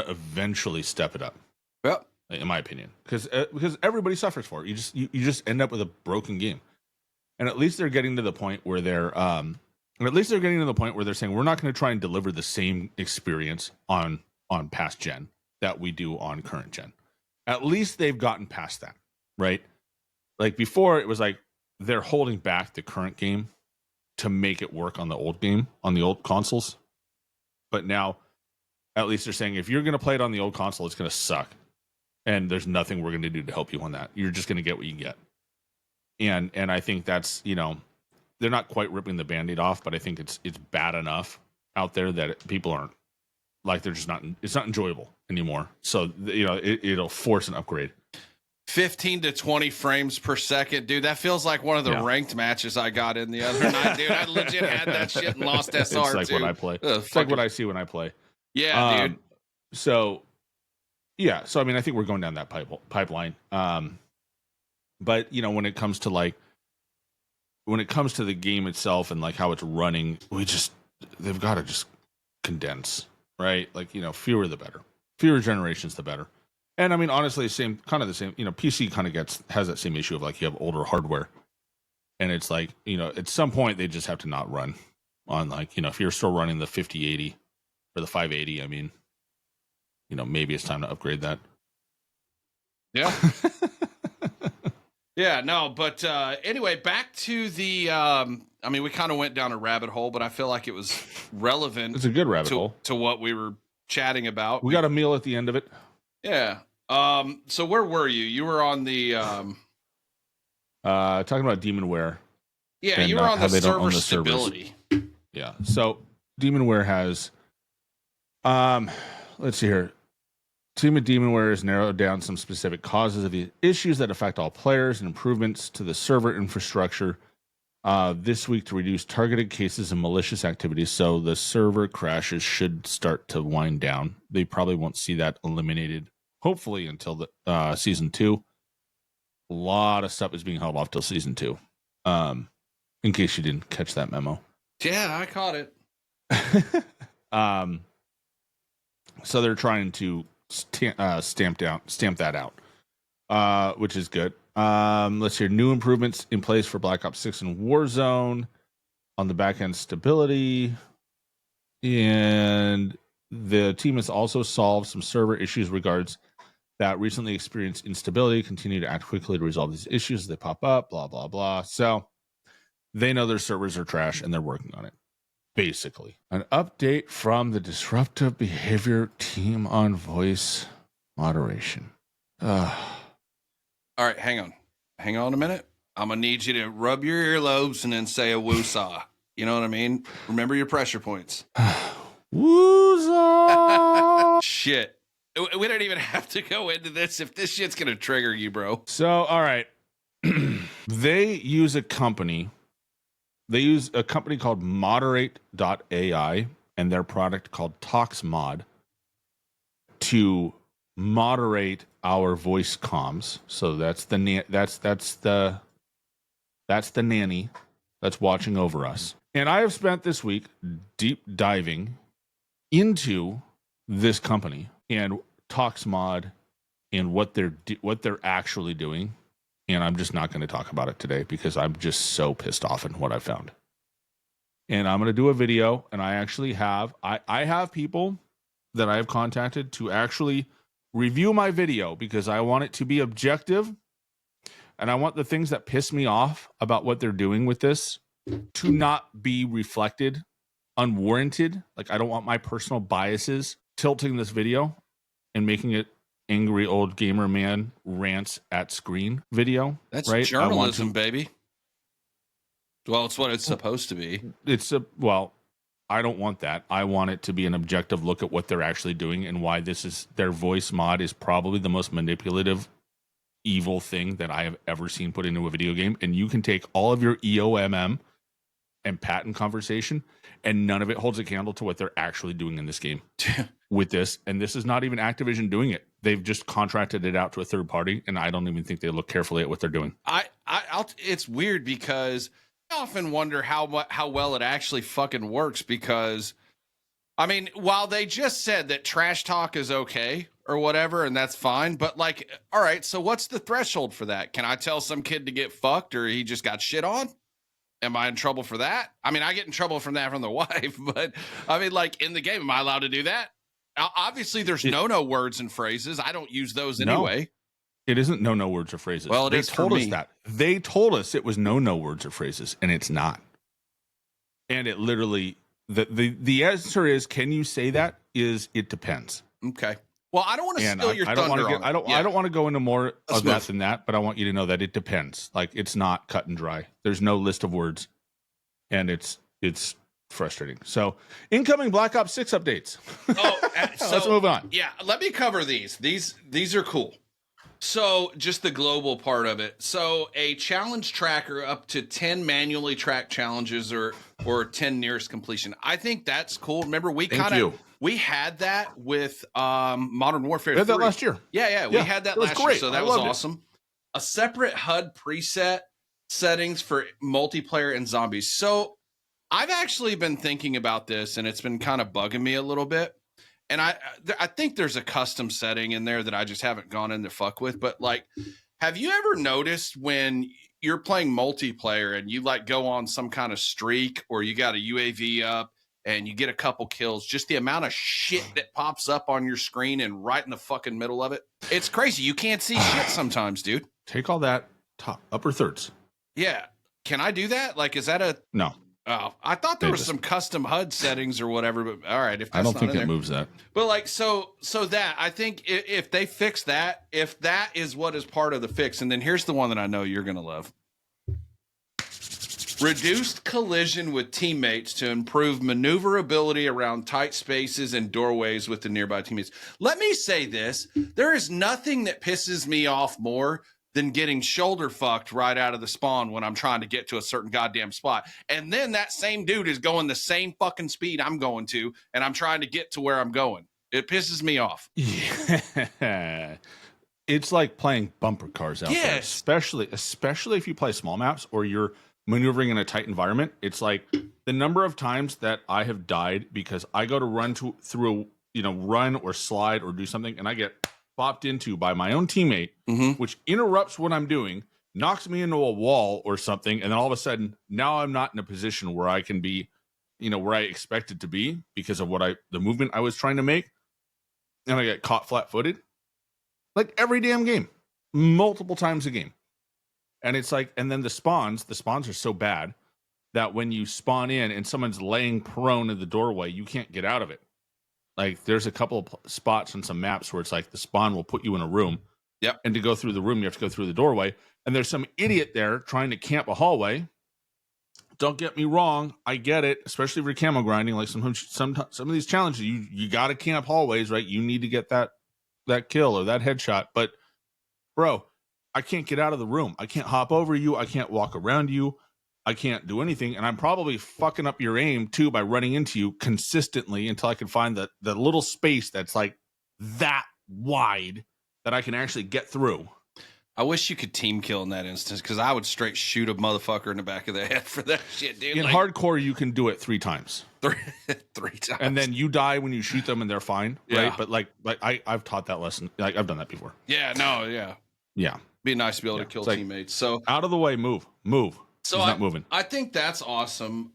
eventually step it up. Yep. In my opinion. Because everybody suffers for it. You just end up with a broken game. And at least they're getting to the point where they're saying we're not going to try and deliver the same experience on past gen that we do on current gen. At least they've gotten past that, right? Like, before, it was like they're holding back the current game to make it work on the old game, on the old consoles. But now, at least they're saying, if you're going to play it on the old console, it's going to suck. And there's nothing we're going to do to help you on that. You're just going to get what you get. And I think that's, they're not quite ripping the Band-Aid off, but I think it's bad enough out there that people aren't, like, they're just not, it's not enjoyable anymore. So, it'll force an upgrade. 15 to 20 frames per second, dude. That feels like one of the ranked matches I got in the other night, dude. I legit had that shit and lost SR. It's like what I play. It's like what I see when I play. Yeah, dude. So I mean, I think we're going down that pipeline. But when it comes to the game itself and like how it's running, they've got to just condense, right? Like, fewer the better. Fewer generations the better. And I mean, honestly, the same. PC kind of has that same issue of like, you have older hardware, and it's like, at some point they just have to not run on, like, if you're still running the 5080 or the 580, I mean, maybe it's time to upgrade that. Yeah. Yeah, no, but anyway, back to the, we kind of went down a rabbit hole, but I feel like it was relevant. It's a good rabbit hole to what we were chatting about. We got a meal at the end of it. Yeah. So where were you? You were on the talking about Demonware. Yeah, you were on the server stability. Yeah. So Demonware has let's see here. Team of Demonware has narrowed down some specific causes of the issues that affect all players and improvements to the server infrastructure this week to reduce targeted cases and malicious activities. So the server crashes should start to wind down. They probably won't see that eliminated, hopefully, until the season 2. A lot of stuff is being held off till season 2. In case you didn't catch that memo. Yeah, I caught it. So they're trying to stamp that out, which is good. Let's hear new improvements in place for Black Ops 6 and Warzone on the back end stability. And the team has also solved some server issues regards that recently experienced instability. Continue to act quickly to resolve these issues as they pop up, blah, blah, blah. So they know their servers are trash and they're working on it. Basically, an update from the disruptive behavior team on voice moderation. All right, hang on a minute. I'm gonna need you to rub your earlobes and then say a woosah. You know what I mean? Remember your pressure points. Woosah. Shit, we don't even have to go into this if this shit's gonna trigger you, bro. So, all right, they use a company. They use a company called Moderate.ai and their product called ToxMod to moderate our voice comms. So that's the nanny that's watching over us. And I have spent this week deep diving into this company and ToxMod and what they're actually doing. And I'm just not going to talk about it today because I'm just so pissed off at what I found. And I'm going to do a video, and I actually have I have people that I have contacted to actually review my video because I want it to be objective, and I want the things that piss me off about what they're doing with this to not be reflected unwarranted. Like, I don't want my personal biases tilting this video and making it angry old gamer man rants at screen video. That's right? journalism, baby. Well, it's what it's supposed to be. I don't want that. I want it to be an objective look at what they're actually doing and why their voice mod is probably the most manipulative, evil thing that I have ever seen put into a video game. And you can take all of your EOMM and patent conversation, and none of it holds a candle to what they're actually doing in this game with this. And this is not even Activision doing it. They've just contracted it out to a third party, and I don't even think they look carefully at what they're doing. It's weird because I often wonder how well it actually fucking works, because I mean, while they just said that trash talk is okay or whatever, and that's fine, but like, all right, so what's the threshold for that? Can I tell some kid to get fucked or he just got shit on? Am I in trouble for that? I mean, I get in trouble from that from the wife, but I mean, like, in the game, am I allowed to do that? Obviously, there's no words and phrases. I don't use those anyway. It isn't no words or phrases. Well, they told us that. They told us it was no words or phrases, and it's not. And it literally, the answer is, can you say that? It depends. Okay. Well, I don't want to steal your thunder. I don't want to go into more of that than that, but I want you to know that it depends. Like, it's not cut and dry. There's no list of words, and it's frustrating. So, incoming Black Ops 6 updates. So let's move on. Yeah, let me cover these. These are cool. So, just the global part of it. So, a challenge tracker up to 10 manually tracked challenges or 10 nearest completion. I think that's cool. Remember, we had that with Modern Warfare 3. We had that last year. Yeah, we had that last year, so that was awesome. A separate HUD preset settings for multiplayer and zombies. So, I've actually been thinking about this, and it's been kind of bugging me a little bit. And I think there's a custom setting in there that I just haven't gone in to fuck with. But like, have you ever noticed when you're playing multiplayer and you like go on some kind of streak, or you got a UAV up and you get a couple kills, just the amount of shit that pops up on your screen and right in the fucking middle of it? It's crazy. You can't see shit sometimes, dude. Take all that upper thirds. Yeah. Can I do that? Like, is that a... No. Oh, I thought there was some custom HUD settings or whatever, but all right. If that's I don't think it moves that. But like, so that, I think if they fix that, if that is what is part of the fix, and then here's the one that I know you're going to love. Reduced collision with teammates to improve maneuverability around tight spaces and doorways with the nearby teammates. Let me say this. There is nothing that pisses me off more than getting shoulder fucked right out of the spawn when I'm trying to get to a certain goddamn spot. And then that same dude is going the same fucking speed I'm going to, and I'm trying to get to where I'm going. It pisses me off. Yeah. It's like playing bumper cars out there, especially if you play small maps or you're maneuvering in a tight environment. It's like the number of times that I have died because I go to run run or slide or do something, and I get bopped into by my own teammate, which interrupts what I'm doing, knocks me into a wall or something, and then all of a sudden, now I'm not in a position where I can be, where I expected to be because of the movement I was trying to make, and I get caught flat-footed. Like every damn game, multiple times a game. And it's like, and then the spawns are so bad that when you spawn in and someone's laying prone in the doorway, you can't get out of it. Like, there's a couple of spots on some maps where it's like the spawn will put you in a room. Yep. And to go through the room, you have to go through the doorway. And there's some idiot there trying to camp a hallway. Don't get me wrong. I get it, especially if you're camo grinding. Like some of these challenges, you got to camp hallways, right? You need to get that kill or that headshot. But, bro, I can't get out of the room. I can't hop over you. I can't walk around you. I can't do anything, and I'm probably fucking up your aim too by running into you consistently until I can find the little space that's like that wide that I can actually get through. I wish you could team kill in that instance, because I would straight shoot a motherfucker in the back of the head for that shit, dude. In hardcore, you can do it 3 times. Three times. And then you die when you shoot them and they're fine, Yeah. right? But like I've taught that lesson. Like I've done that before. Yeah, no, yeah. Yeah. Be nice to be able to kill teammates. So out of the way, move. So he's not moving. I think that's awesome.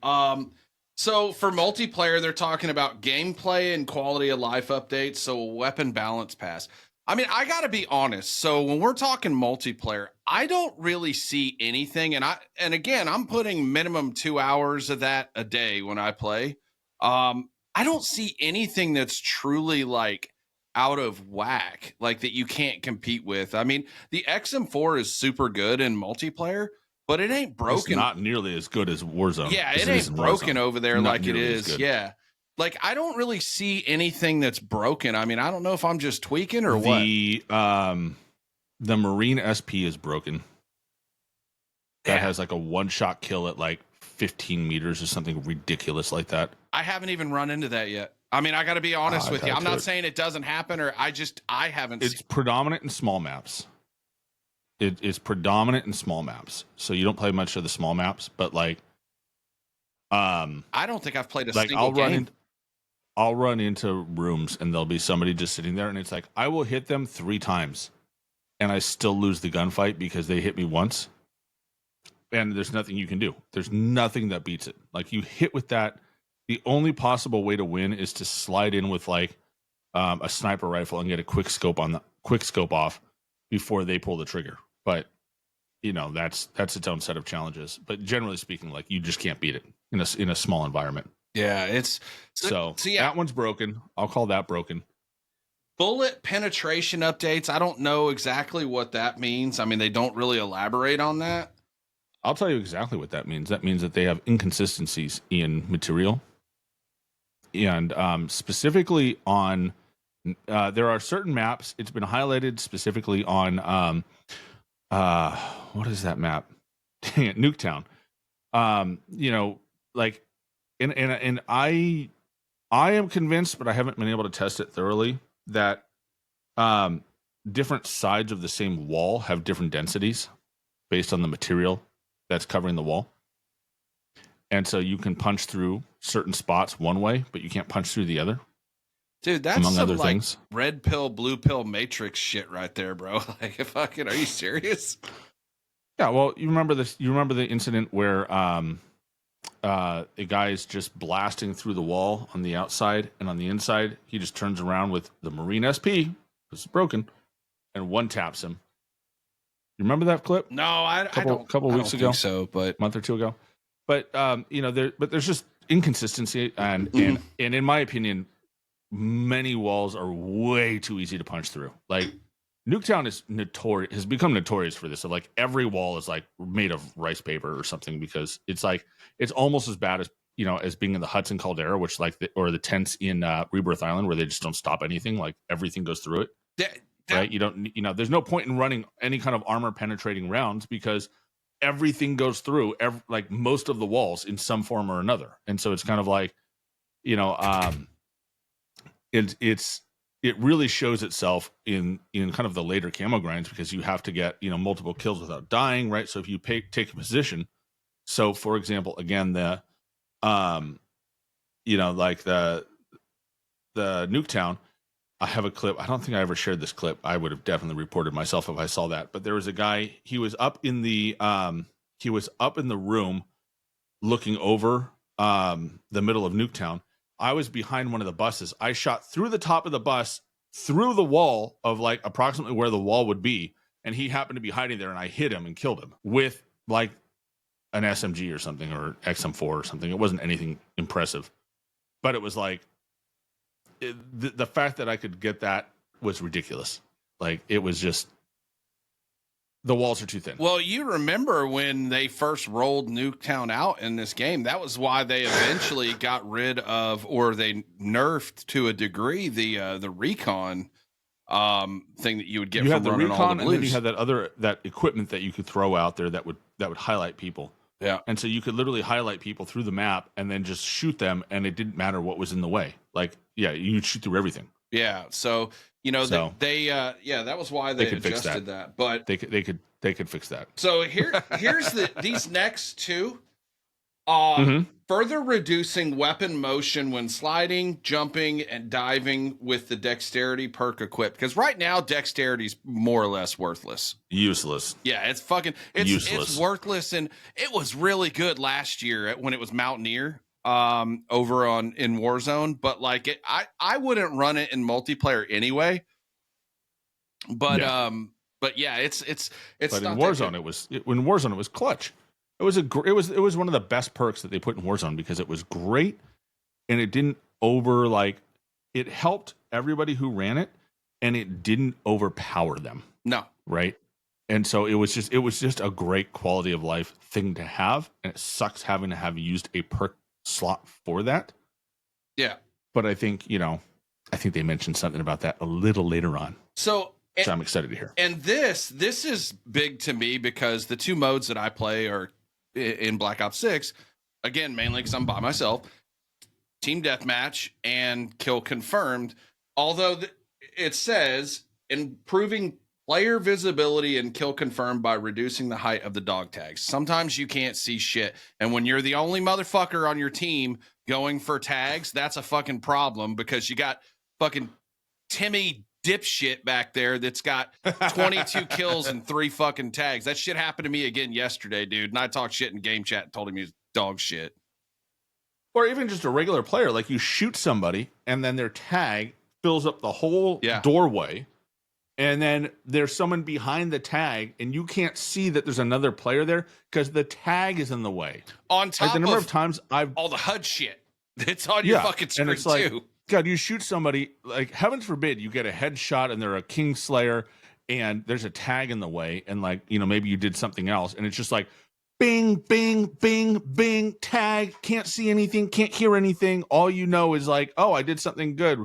So for multiplayer, they're talking about gameplay and quality of life updates. So weapon balance pass. I mean, I got to be honest. So when we're talking multiplayer, I don't really see anything. And again, I'm putting minimum 2 hours of that a day when I play. I don't see anything that's truly like out of whack, like that you can't compete with. I mean, the XM4 is super good in multiplayer, but it ain't broken. It's not nearly as good as Warzone. Yeah, it ain't broken over there like it is. Yeah. Like, I don't really see anything that's broken. I mean, I don't know if I'm just tweaking or what. The Marine SP is broken. That has like a one-shot kill at like 15 meters or something ridiculous like that. I haven't even run into that yet. I mean, I got to be honest with you. I'm not saying it doesn't happen, or I haven't. It's predominant in small maps. It's predominant in small maps. So you don't play much of the small maps, but like, I don't think I've played a single game. I'll run into rooms and there'll be somebody just sitting there, and it's like I will hit them 3 times, and I still lose the gunfight because they hit me once. And there's nothing you can do. There's nothing that beats it. Like, you hit with that. The only possible way to win is to slide in with like a sniper rifle and get a quick scope off before they pull the trigger. But you know, that's its own set of challenges. But generally speaking, like, you just can't beat it in a small environment. Yeah, it's so yeah. That one's broken. I'll call that broken. Bullet penetration updates. I don't know exactly what that means. I mean, they don't really elaborate on that. I'll tell you exactly what that means. That means that they have inconsistencies in material. And specifically on, there are certain maps. It's been highlighted specifically on, what is that map? Dang it, Nuketown. You know, like, and I am convinced, but I haven't been able to test it thoroughly, that different sides of the same wall have different densities based on the material that's covering the wall. And so you can punch through certain spots one way, but you can't punch through the other. Dude, that's among other things. Red pill, blue pill matrix shit right there, bro. Like, fucking, are you serious? Yeah, well, you remember this. You remember the incident where a guy is just blasting through the wall on the outside, and on the inside, he just turns around with the Marine SP, this is broken, and one taps him. You remember that clip? No, I don't. Couple weeks ago, think so, but a month or two ago. But you know, there's just inconsistency, and in my opinion, many walls are way too easy to punch through. Like, Nuketown has become notorious for this. So like, every wall is like made of rice paper or something, because it's like, it's almost as bad as, you know, as being in the Hudson Caldera, which like or the tents in Rebirth Island, where they just don't stop anything. Like, everything goes through it. Right? You don't, you know, there's no point in running any kind of armor penetrating rounds, because everything goes through like most of the walls in some form or another. And so it's kind of like, you know, it really shows itself in kind of the later camo grinds, because you have to get, you know, multiple kills without dying, right? So if you take a position, so for example, again, the you know, like the Nuketown, I have a clip. I don't think I ever shared this clip. I would have definitely reported myself if I saw that. But there was a guy, he was up in the room looking over the middle of Nuketown. I was behind one of the buses. I shot through the top of the bus, through the wall of like approximately where the wall would be, and he happened to be hiding there, and I hit him and killed him with like an SMG or something, or XM4 or something. It wasn't anything impressive, but it was like, the fact that I could get that was ridiculous. Like, it was just, the walls are too thin. Well, you remember when they first rolled Nuketown out in this game, that was why they eventually got rid of, or they nerfed to a degree, the recon thing that you would get from running all the blues. And then you had that equipment that you could throw out there that would highlight people. Yeah. And so you could literally highlight people through the map and then just shoot them, and it didn't matter what was in the way. Like, yeah, you'd shoot through everything. Yeah. So You know, So that was why they could fix adjusted that. But they could fix that. So here's these next two. Further reducing weapon motion when sliding, jumping, and diving with the dexterity perk equipped. Because right now, dexterity's more or less worthless. Useless. Yeah, it's useless. It's worthless, and it was really good last year when it was Mountaineer over in Warzone. But like I wouldn't run it in multiplayer anyway. But yeah, it's but in Warzone it was clutch. It was one of the best perks that they put in Warzone because it was great and it didn't it helped everybody who ran it and it didn't overpower them. No. Right? And so it was just a great quality of life thing to have, and it sucks having to have used a perk slot for that. Yeah. But I think they mentioned something about that a little later on. So I'm excited to hear. And this is big to me because the two modes that I play are in Black Ops 6, again, mainly because I'm by myself, team deathmatch and kill confirmed. Although it says improving player visibility and kill confirmed by reducing the height of the dog tags. Sometimes you can't see shit. And when you're the only motherfucker on your team going for tags, that's a fucking problem because you got fucking Timmy dipshit back there that's got 22 kills and 3 fucking tags. That shit happened to me again yesterday, dude. And I talked shit in game chat and told him he was dog shit. Or even just a regular player, like you shoot somebody and then their tag fills up the whole doorway. And then there's someone behind the tag and you can't see that there's another player there because the tag is in the way. On top like the number of times all the HUD shit that's on your fucking screen and it's like, too. God, you shoot somebody, like heavens forbid you get a headshot and they're a Kingslayer and there's a tag in the way and like, maybe you did something else and it's just like bing, bing, bing, bing, tag, can't see anything, can't hear anything. All you know is like, oh, I did something good.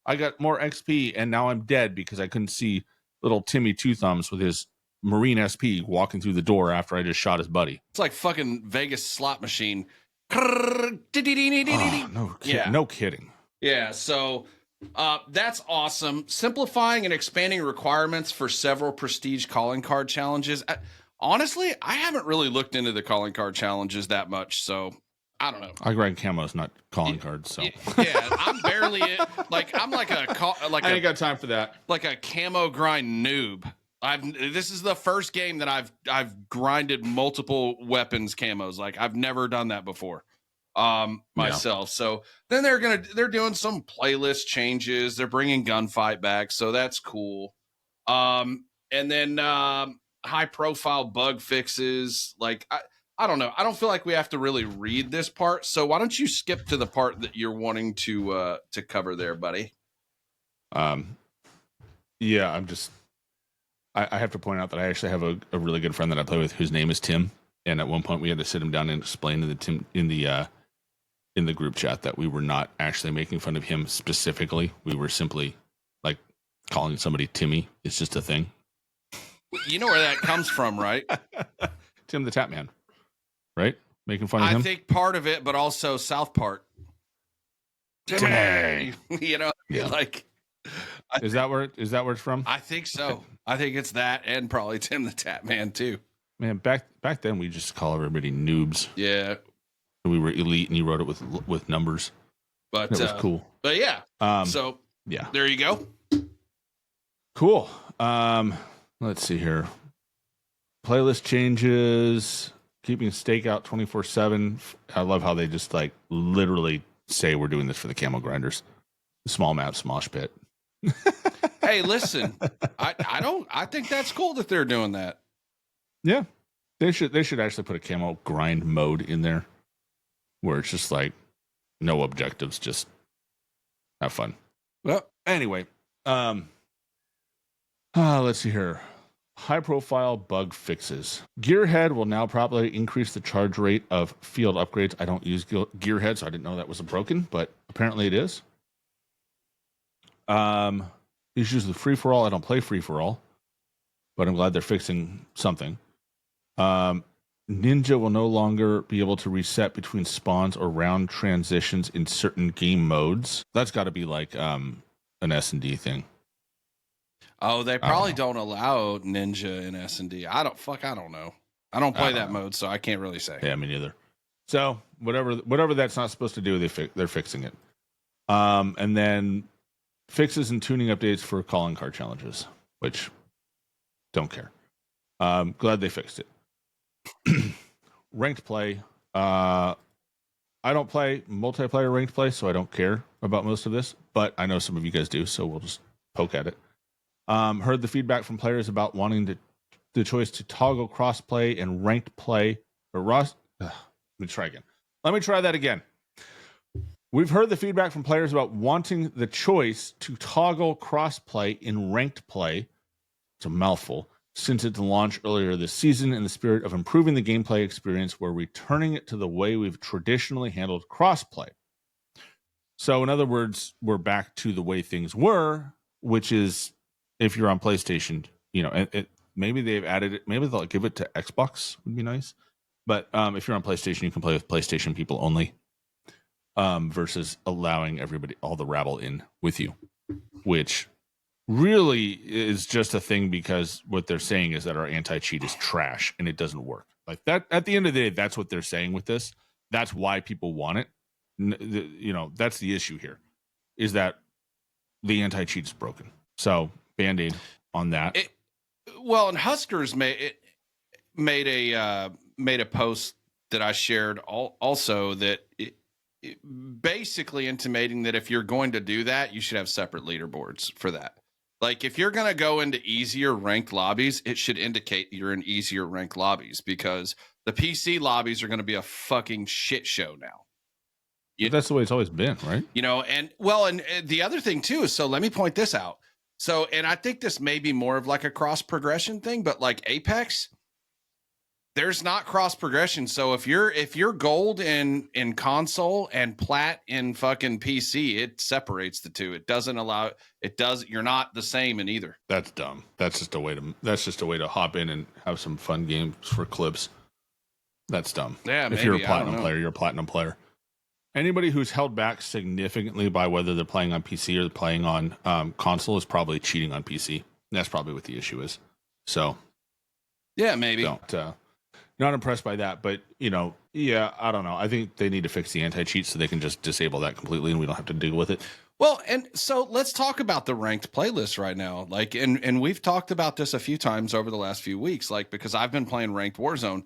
I got more XP and now I'm dead because I couldn't see little Timmy Two Thumbs with his Marine SP walking through the door after I just shot his buddy. It's like fucking Vegas slot machine. Oh, no kidding. Yeah, so that's awesome. Simplifying and expanding requirements for several prestige calling card challenges. Honestly, I haven't really looked into the calling card challenges that much, so I don't know. I grind camos, not calling cards. So yeah, I'm barely I'm like I ain't got time for that. Like a camo grind noob. This is the first game that I've grinded multiple weapons camos. Like I've never done that before. Myself. So then they're doing some playlist changes. They're bringing gunfight back, so that's cool. And then high profile bug fixes. Like I don't know. I don't feel like we have to really read this part. So why don't you skip to the part that you're wanting to cover there, buddy? Yeah, I have to point out that I actually have a really good friend that I play with whose name is Tim. And at one point we had to sit him down and explain to the Tim in the group chat that we were not actually making fun of him specifically. We were simply like calling somebody Timmy. It's just a thing. You know where that comes from, right? Tim the Tap Man. Right? Making fun of him? I think part of it, but also South Park. Dang. Like is that where it's from? I think so. I think it's that and probably Tim the Tap Man too. Man, back then we just call everybody noobs. Yeah. We were elite and you wrote it with numbers. But it was cool. But yeah. So yeah. There you go. Cool. Let's see here. Playlist changes. Keeping stakeout 24/7. I love how they just like literally say we're doing this for the camo grinders. Small map, smosh pit. Hey, listen. I think that's cool that they're doing that. Yeah. They should actually put a camo grind mode in there where it's just like no objectives, just have fun. Well, anyway, let's see here. High profile bug fixes. Gearhead will now probably increase the charge rate of field upgrades. I don't use Gearhead, so I didn't know that was broken, but apparently it is. Issues with free for all. I don't play free for all, but I'm glad they're fixing something. Ninja will no longer be able to reset between spawns or round transitions in certain game modes. That's got to be like an S&D thing. Oh, they probably don't allow Ninja in S&D. I don't know. I don't play that mode, so I can't really say. Yeah, me neither. So whatever that's not supposed to do, they're fixing it. And then fixes and tuning updates for calling card challenges, which don't care. Glad they fixed it. Ranked play. I don't play multiplayer ranked play, so I don't care about most of this, but I know some of you guys do, so we'll just poke at it. Heard the feedback from players about wanting the choice to toggle crossplay and ranked play. Let me try again. Let me try that again. We've heard the feedback from players about wanting the choice to toggle crossplay in ranked play. It's a mouthful. Since its launch earlier this season, in the spirit of improving the gameplay experience, we're returning it to the way we've traditionally handled crossplay. So, in other words, we're back to the way things were, which is if you're on PlayStation, maybe they've added it. Maybe they'll give it to Xbox. Would be nice. But if you're on PlayStation, you can play with PlayStation people only, versus allowing everybody, all the rabble, in with you, which really is just a thing because what they're saying is that our anti-cheat is trash and it doesn't work. Like that, at the end of the day, that's what they're saying with this. That's why people want it. That's the issue here, is that the anti-cheat is broken. So Band-Aid on that. And Huskers made a post that I shared also that it basically intimating that if you're going to do that, you should have separate leaderboards for that. Like if you're going to go into easier ranked lobbies, it should indicate you're in easier ranked lobbies, because the PC lobbies are going to be a fucking shit show now. That's the way it's always been, right? And the other thing too is, so let me point this out. So, and I think this may be more of like a cross progression thing, but like Apex, there's not cross progression. So if you're gold in console and plat in fucking PC, it separates the two. It doesn't allow you're not the same in either. That's dumb. That's just a way to hop in and have some fun games for clips. That's dumb. Yeah, if you're a platinum player, you're a platinum player. Anybody who's held back significantly by whether they're playing on PC or playing on console is probably cheating on PC. That's probably what the issue is. So, yeah, maybe. Not impressed by that, but I don't know. I think they need to fix the anti-cheat so they can just disable that completely and we don't have to deal with it. Well, and so let's talk about the ranked playlist right now. Like, and we've talked about this a few times over the last few weeks, like, because I've been playing ranked Warzone.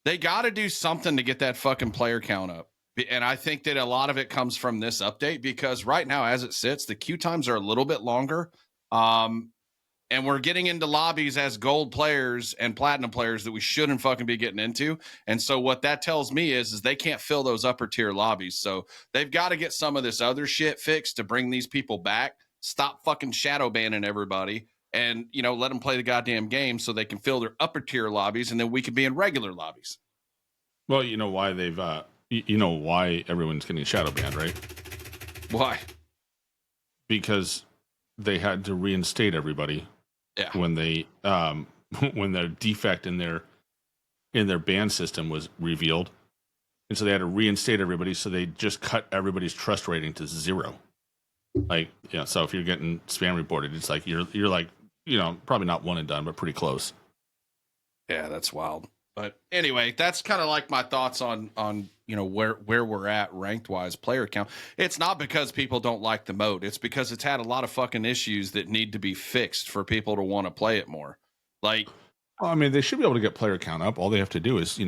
They got to do something to get that fucking player count up. And I think that a lot of it comes from this update, because right now, as it sits, the queue times are a little bit longer. And we're getting into lobbies as gold players and platinum players that we shouldn't fucking be getting into. And so what that tells me is they can't fill those upper tier lobbies. So they've got to get some of this other shit fixed to bring these people back. Stop fucking shadow banning everybody and, let them play the goddamn game so they can fill their upper tier lobbies, and then we can be in regular lobbies. Well, you know why they've, why everyone's getting shadow banned, right? Why? Because they had to reinstate everybody. Yeah. When they when their defect in their ban system was revealed, and so they had to reinstate everybody. So they just cut everybody's trust rating to 0. So if you're getting spam reported, it's like you're like probably not one and done, but pretty close. Yeah, that's wild. But anyway, that's kind of like my thoughts on where we're at ranked wise player count. It's not because people don't like the mode. It's because it's had a lot of fucking issues that need to be fixed for people to want to play it more. They should be able to get player count up. All they have to do is,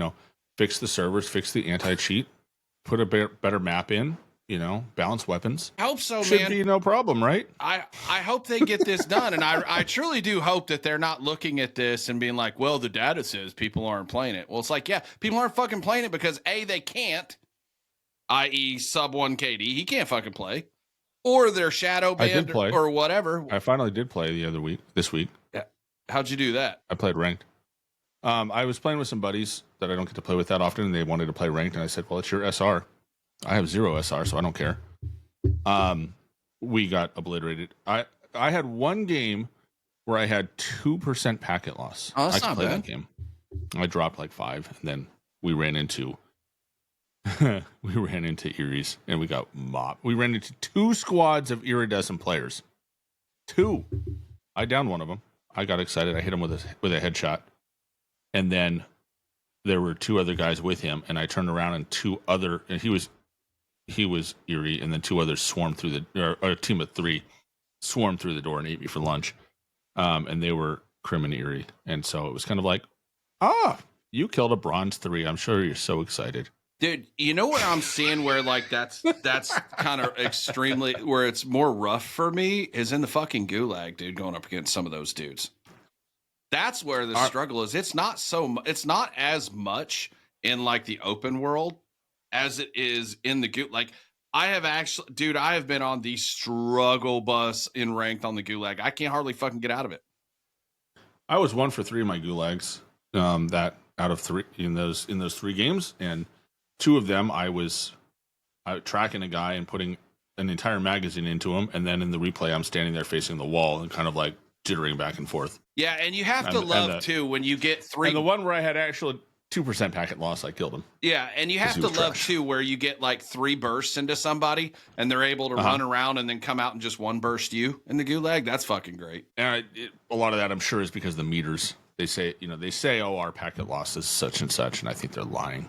fix the servers, fix the anti-cheat, put a better map in, balance weapons. I hope so, Should be no problem, right? I hope they get this done. And I truly do hope that they're not looking at this and being like, well, the data says people aren't playing it. Well, it's like, yeah, people aren't fucking playing it because A, they can't, i.e. Subone KD. He can't fucking play. Or they're shadow banned or whatever. I finally did play this week. Yeah. How'd you do that? I played ranked. I was playing with some buddies that I don't get to play with that often, and they wanted to play ranked, and I said, well, it's your SR. I have 0 SR, so I don't care. We got obliterated. I had one game where I had 2% packet loss. Oh, that's not bad. That game. I dropped like 5, and then we ran into Eries, and we got mobbed. We ran into 2 squads of iridescent players. 2. I downed one of them. I got excited. I hit him with a headshot, and then there were 2 other guys with him, and I turned around and he was eerie, and then 2 others swarmed through or a team of 3 swarmed through the door and ate me for lunch, and they were Crim and Erie, and so it was kind of like, you killed a bronze 3. I'm sure you're so excited. Dude, you know what I'm seeing where like that's kind of extremely where it's more rough for me is in the fucking gulag, dude, going up against some of those dudes. That's where the struggle is. It's not as much in like the open world as it is in the gulag. Like I have been on the struggle bus in ranked on the gulag. I can't hardly fucking get out of it. I was 1 for 3 in my gulags. That out of 3 in those 3 games, and 2 of them I was tracking a guy and putting an entire magazine into him, and then in the replay I'm standing there facing the wall and kind of like jittering back and forth. Yeah, and you have to love too when you get 3. And the one where I had actual 2% packet loss, I killed him. Yeah, and you have to love too where you get like 3 bursts into somebody and they're able to run around and then come out and just 1 burst you in the gulag. That's fucking great. And a lot of that I'm sure is because the meters. They say, oh, our packet loss is such and such, and I think they're lying.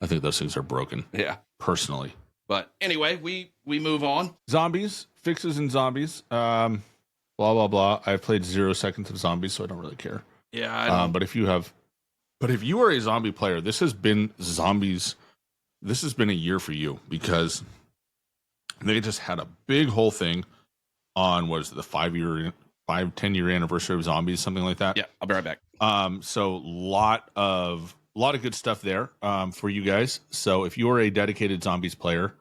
I think those things are broken. Yeah, personally. But anyway, we move on. Zombies, fixes in zombies. Blah blah blah. I've played 0 seconds of zombies, so I don't really care. Yeah, I don't. But if you are a zombie player, this has been zombies. This has been a year for you because they just had a big whole thing on what is it, the 10-year anniversary of zombies, something like that. Yeah, I'll be right back. So lot of good stuff there for you guys. So if you're a dedicated zombies player,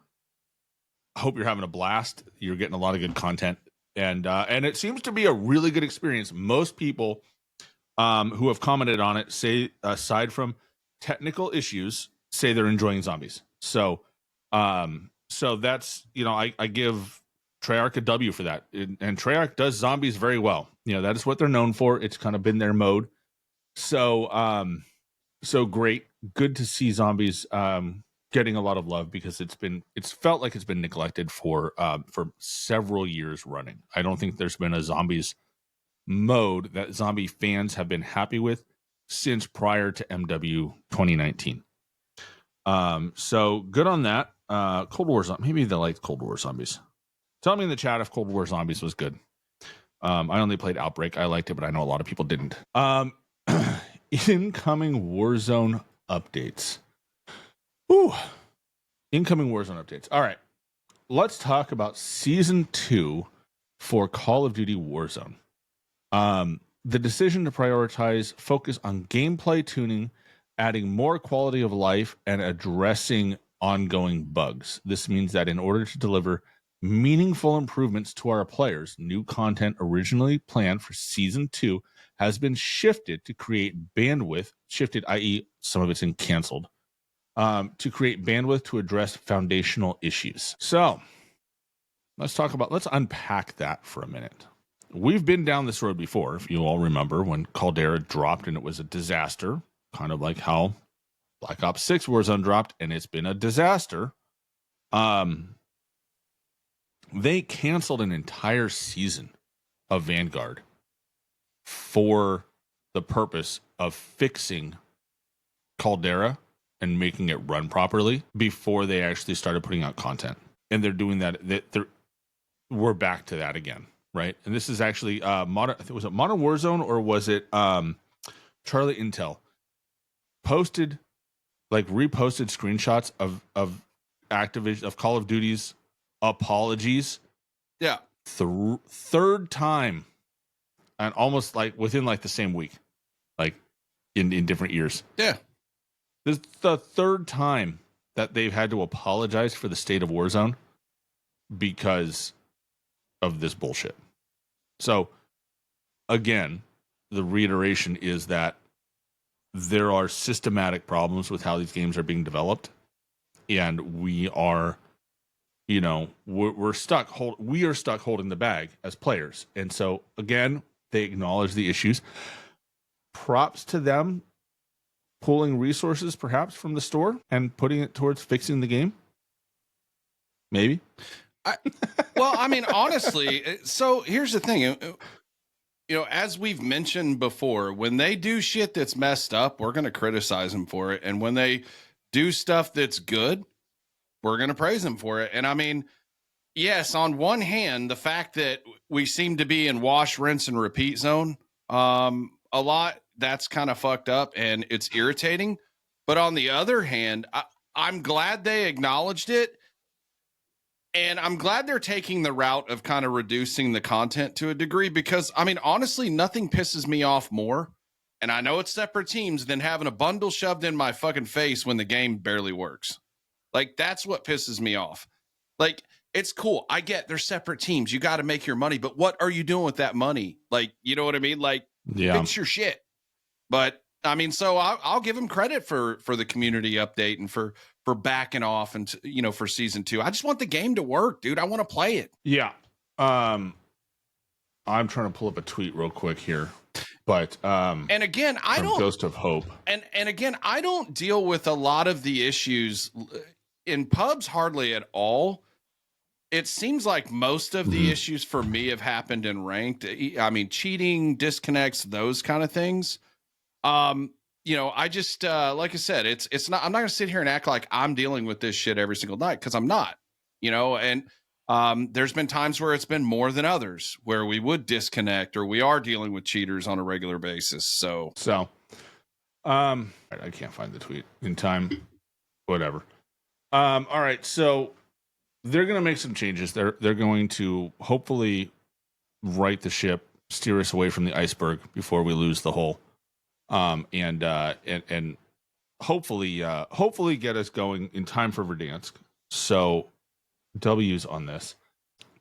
I hope you're having a blast. You're getting a lot of good content, and it seems to be a really good experience. Most people who have commented on it say, aside from technical issues, say they're enjoying zombies. So that's, I give Treyarch a W for that, and Treyarch does zombies very well. That is what they're known for. It's kind of been their mode. So great, good to see zombies getting a lot of love because it's felt like it's been neglected for several years running. I don't think there's been a zombies mode that zombie fans have been happy with since prior to MW 2019. So good on that. Cold War zombies. Maybe they liked Cold War zombies. Tell me in the chat if Cold War zombies was good. I only played Outbreak. I liked it, but I know a lot of people didn't. Incoming Warzone updates. Ooh. Incoming Warzone updates. All right. Let's talk about Season 2 for Call of Duty Warzone. The decision to prioritize focus on gameplay tuning, adding more quality of life, and addressing ongoing bugs. This means that in order to deliver meaningful improvements to our players, new content originally planned for Season 2 has been shifted to create bandwidth, i.e. some of it's been canceled, to create bandwidth to address foundational issues. So let's unpack that for a minute. We've been down this road before, if you all remember, when Caldera dropped and it was a disaster, kind of like how Black Ops 6 Warzone dropped and it's been a disaster. They canceled an entire season of Vanguard for the purpose of fixing Caldera and making it run properly before they actually started putting out content. And they're doing that. We're back to that again, right? And this is actually was it Modern Warzone or was it Charlie Intel reposted screenshots of Activision, of Call of Duty's apologies. Yeah. Third time, and almost like within like the same week, like in different years. Yeah. This is the third time that they've had to apologize for the state of Warzone because of this bullshit. So again, the reiteration is that there are systematic problems with how these games are being developed, and we are, we're stuck. We are stuck holding the bag as players, and so again, they acknowledge the issues. Props to them pulling resources, perhaps from the store, and putting it towards fixing the game. Maybe. Honestly, so here's the thing. as we've mentioned before, when they do shit that's messed up, we're going to criticize them for it. And when they do stuff that's good, we're going to praise them for it. And I mean, yes, on one hand, the fact that we seem to be in wash, rinse, and repeat zone a lot, that's kind of fucked up and it's irritating. But on the other hand, I'm glad they acknowledged it. And I'm glad they're taking the route of kind of reducing the content to a degree because, I mean, honestly, nothing pisses me off more. And I know it's separate teams than having a bundle shoved in my fucking face when the game barely works. Like, that's what pisses me off. Like, it's cool. I get they're separate teams. You got to make your money. But what are you doing with that money? Like, you know what I mean? Like, fix your shit. But I mean, so I'll give them credit for the community update and for backing off and for season 2. I just want the game to work, dude. I want to play it. Yeah. I'm trying to pull up a tweet real quick here, but and again, I don't Ghost of Hope. And again, I don't deal with a lot of the issues in pubs hardly at all. It seems like most of the issues for me have happened in ranked. I mean, cheating, disconnects, those kind of things. I just like I said, it's not. I'm not gonna sit here and act like I'm dealing with this shit every single night because I'm not. And there's been times where it's been more than others where we would disconnect or we are dealing with cheaters on a regular basis. So I can't find the tweet in time. Whatever. All right, so they're gonna make some changes. They're going to hopefully right the ship, steer us away from the iceberg before we lose the hole. And hopefully get us going in time for Verdansk. So W's on this.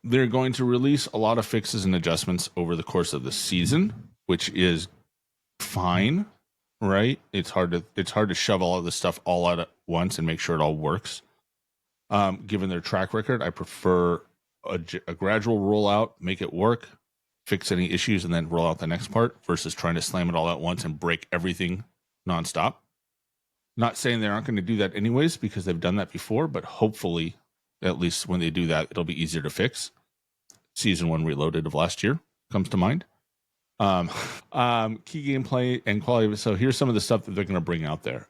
They're going to release a lot of fixes and adjustments over the course of the season, which is fine, right? It's hard to shove all of this stuff all out at once and make sure it all works. Given their track record, I prefer a gradual rollout, make it work, fix any issues, and then roll out the next part versus trying to slam it all at once and break everything nonstop. Not saying they aren't going to do that anyways because they've done that before, but hopefully, at least when they do that, it'll be easier to fix. Season 1 Reloaded of last year comes to mind. Key gameplay and quality of it. So here's some of the stuff that they're going to bring out there.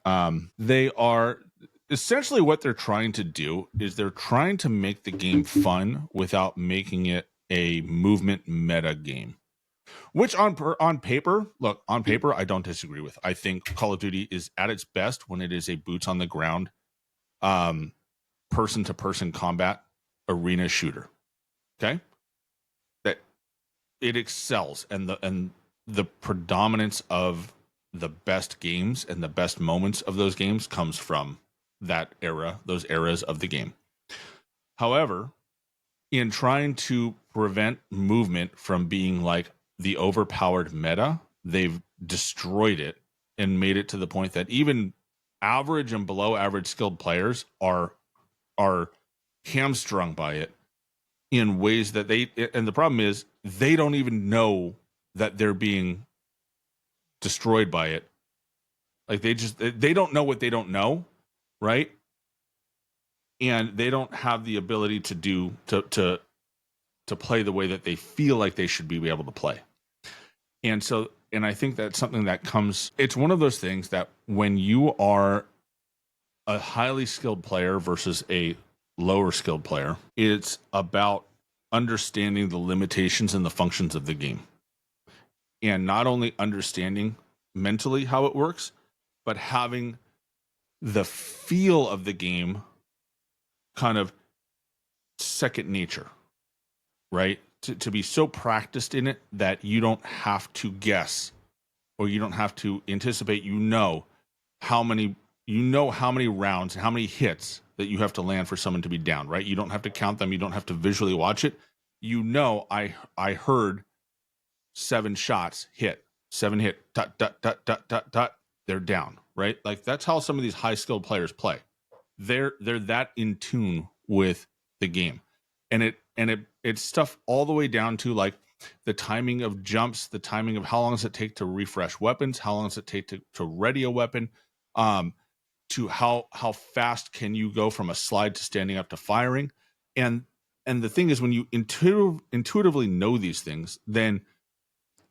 They are essentially what they're trying to do is they're trying to make the game fun without making it a movement meta game, which on paper, I don't disagree with. I think Call of Duty is at its best when it is a boots on the ground, person to person combat arena shooter. Okay, that it excels, and the predominance of the best games and the best moments of those games comes from that era, those eras of the game. However, in trying to prevent movement from being like the overpowered meta, they've destroyed it and made it to the point that even average and below average skilled players are hamstrung by it in ways that and the problem is they don't even know that they're being destroyed by it. Like they don't know what they don't know, right? And they don't have the ability to play the way that they feel like they should be able to play. And I think that's something that it's one of those things that when you are a highly skilled player versus a lower skilled player, it's about understanding the limitations and the functions of the game. And not only understanding mentally how it works, but having the feel of the game kind of second nature, right? To be so practiced in it that you don't have to guess or you don't have to anticipate, how many rounds and how many hits that you have to land for someone to be down, right? You don't have to count them. You don't have to visually watch it. I heard 7 shots hit, 7 hit, dot, dot, dot, dot, dot, dot, they're down, right? Like that's how some of these high skilled players play. They're that in tune with the game. And it's stuff all the way down to like the timing of jumps, the timing of how long does it take to refresh weapons, how long does it take to ready a weapon, to how fast can you go from a slide to standing up to firing. And the thing is, when you intuitively know these things, then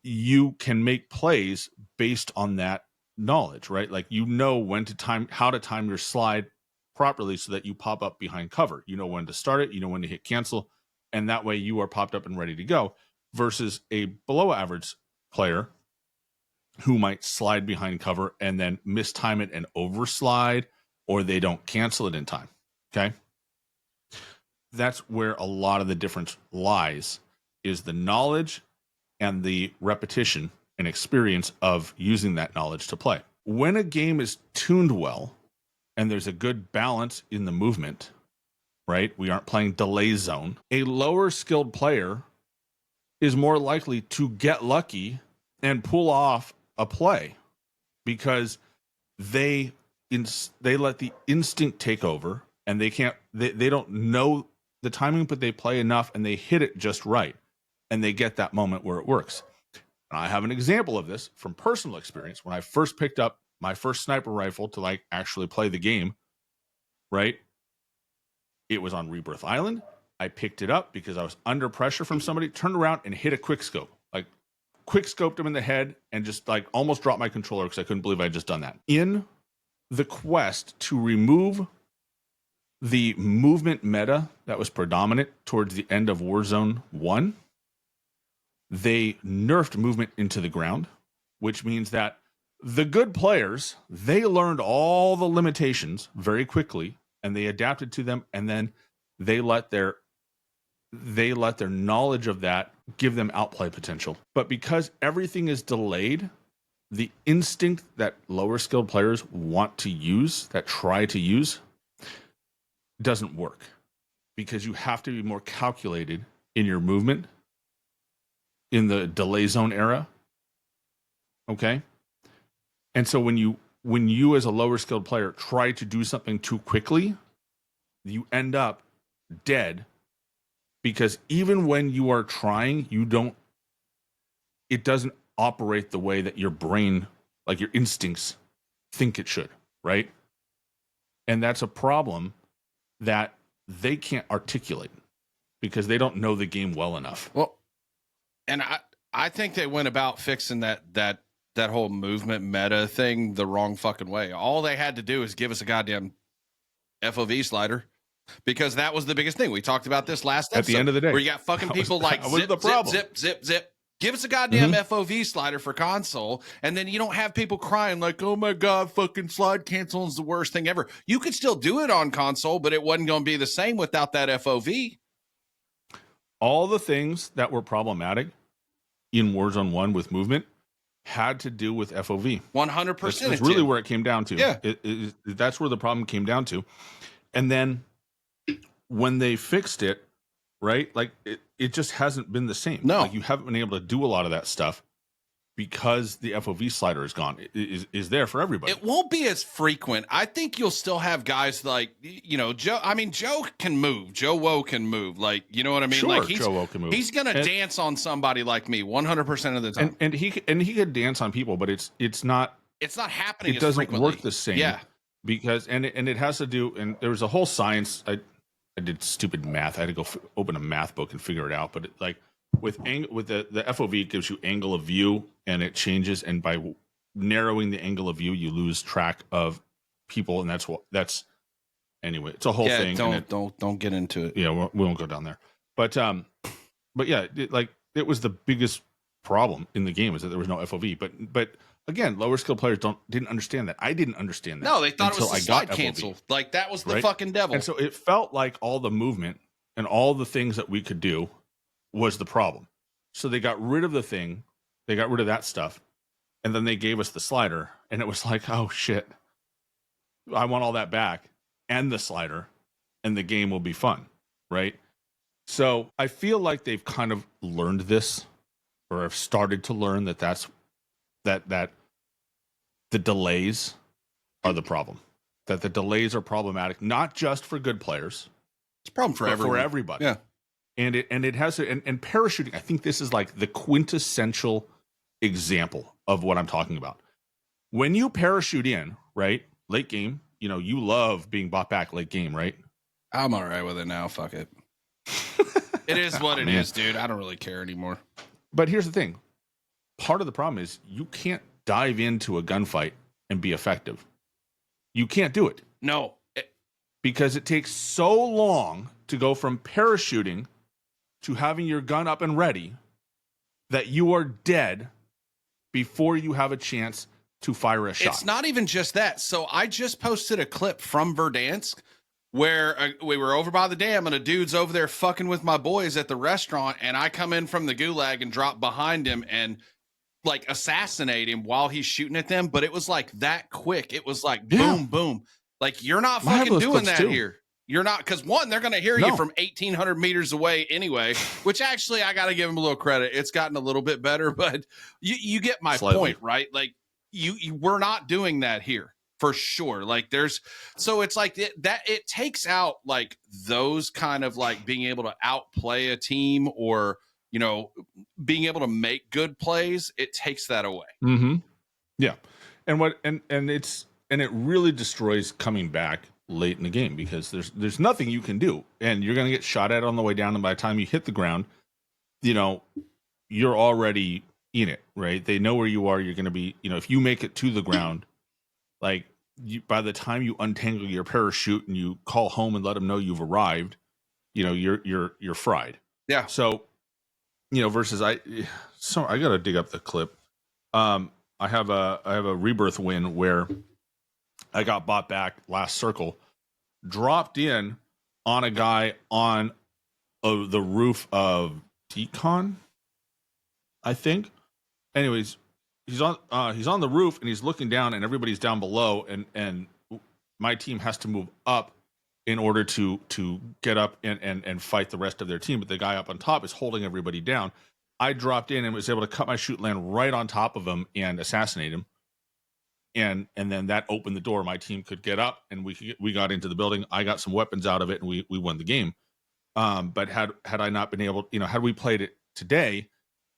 you can make plays based on that knowledge, right? Like, you know when to time, how to time your slide properly so that you pop up behind cover. You know when to start it, you know when to hit cancel, and that way you are popped up and ready to go, versus a below average player who might slide behind cover and then mistime it and overslide, or they don't cancel it in time. Okay. That's where a lot of the difference lies, is the knowledge and the repetition and experience of using that knowledge to play. When a game is tuned well and there's a good balance in the movement, right? We aren't playing delay zone. A lower skilled player is more likely to get lucky and pull off a play because they let the instinct take over, and they don't know the timing, but they play enough and they hit it just right, and they get that moment where it works. And I have an example of this from personal experience. When I first picked up my first sniper rifle to like actually play the game, right? It was on Rebirth Island. I picked it up because I was under pressure from somebody, turned around and hit a quick scope. Like, quick scoped him in the head and just like almost dropped my controller because I couldn't believe I had just done that. In the quest to remove the movement meta that was predominant towards the end of Warzone 1, they nerfed movement into the ground, which means that the good players, they learned all the limitations very quickly and they adapted to them, and then they let their knowledge of that give them outplay potential. But because everything is delayed, the instinct that lower skilled players want to use, that try to use, doesn't work, because you have to be more calculated in your movement in the delay zone era. Okay. And so when you as a lower skilled player try to do something too quickly, you end up dead, because even when you are trying, it doesn't operate the way that your brain, like your instincts, think it should, right? And that's a problem that they can't articulate because they don't know the game well enough. Well, and I think they went about fixing that whole movement meta thing the wrong fucking way. All they had to do is give us a goddamn FOV slider, because that was the biggest thing. We talked about this last episode. At the end of the day, where you got fucking people like zip. Give us a goddamn FOV slider for console, and then you don't have people crying like, oh my God, fucking slide cancel is the worst thing ever. You could still do it on console, but it wasn't going to be the same without that FOV. All the things that were problematic in Warzone 1 with movement had to do with FOV. 100%. That's really where it came down to. Yeah. That's where the problem came down to. And then when they fixed it, right, like it just hasn't been the same. No. Like, you haven't been able to do a lot of that stuff because the FOV slider is gone. It is there for everybody. It won't be as frequent. I think you'll still have guys like, Joe. I mean, Joe can move. J007 can move. Like, you know what I mean? Sure, like J007 can move. He's going to dance on somebody like me 100% of the time. And he could dance on people, but it's not happening. It doesn't frequently. work the same. Yeah. Because it has to do, and there was a whole science. I did stupid math. I had to go open a math book and figure it out. But with the FOV, it gives you angle of view, and it changes. And by narrowing the angle of view, you lose track of people, and that's anyway. It's a whole thing. Don't get into it. Yeah, we won't go down there. But yeah, it was the biggest problem in the game, is that there was no FOV. But again, lower skill players didn't understand that. I didn't understand that. No, they thought it was a slide cancel. Like, that was the fucking devil. And so it felt like all the movement and all the things that we could do was the problem. So they got rid of the thing. They got rid of that stuff. And then they gave us the slider. And it was like, oh shit, I want all that back and the slider, and the game will be fun. Right. So I feel like they've kind of learned this, or have started to learn that that the delays are the problem. That the delays are problematic, not just for good players. It's a problem for everyone. For everybody. Yeah. And it has to, and parachuting, I think this is like the quintessential example of what I'm talking about. When you parachute in, right, late game, you love being bought back late game, right? I'm all right with it now. Fuck it. It is what it is, dude. I don't really care anymore. But here's the thing. part of the problem is you can't dive into a gunfight and be effective. You can't do it. No. Because it takes so long to go from parachuting to having your gun up and ready that you are dead before you have a chance to fire a shot. It's not even just that. So I just posted a clip from Verdansk where we were over by the dam and a dude's over there fucking with my boys at the restaurant, and I come in from the gulag and drop behind him and like assassinate him while he's shooting at them. But it was like that quick. It was like boom, boom. Like, you're not fucking doing that here. You're not, because one, they're going to hear you from 1,800 meters away anyway, which actually I got to give them a little credit. It's gotten a little bit better, but you get my point, right? Like, we're not doing that here for sure. Like, so it's like it takes out like those kind of like being able to outplay a team or, you know, being able to make good plays. It takes that away. Mm-hmm. Yeah. And it really destroys coming back late in the game because there's nothing you can do, and you're going to get shot at on the way down. And by the time you hit the ground, you know, you're already in it, right? They know where you are. You're going to be, you know, if you make it to the ground, like by the time you untangle your parachute and you call home and let them know you've arrived, you know, you're fried. Yeah. So, you know, versus I got to dig up the clip. I have a rebirth win where I got bought back last circle, dropped in on a guy on the roof of Decon, I think. Anyways, he's on the roof and he's looking down and everybody's down below, and my team has to move up in order to get up and fight the rest of their team. But the guy up on top is holding everybody down. I dropped in and was able to cut my shoot, land right on top of him and assassinate him. And then that opened the door. My team could get up, and we got into the building. I got some weapons out of it, and we won the game. But had I not been able, you know, had we played it today,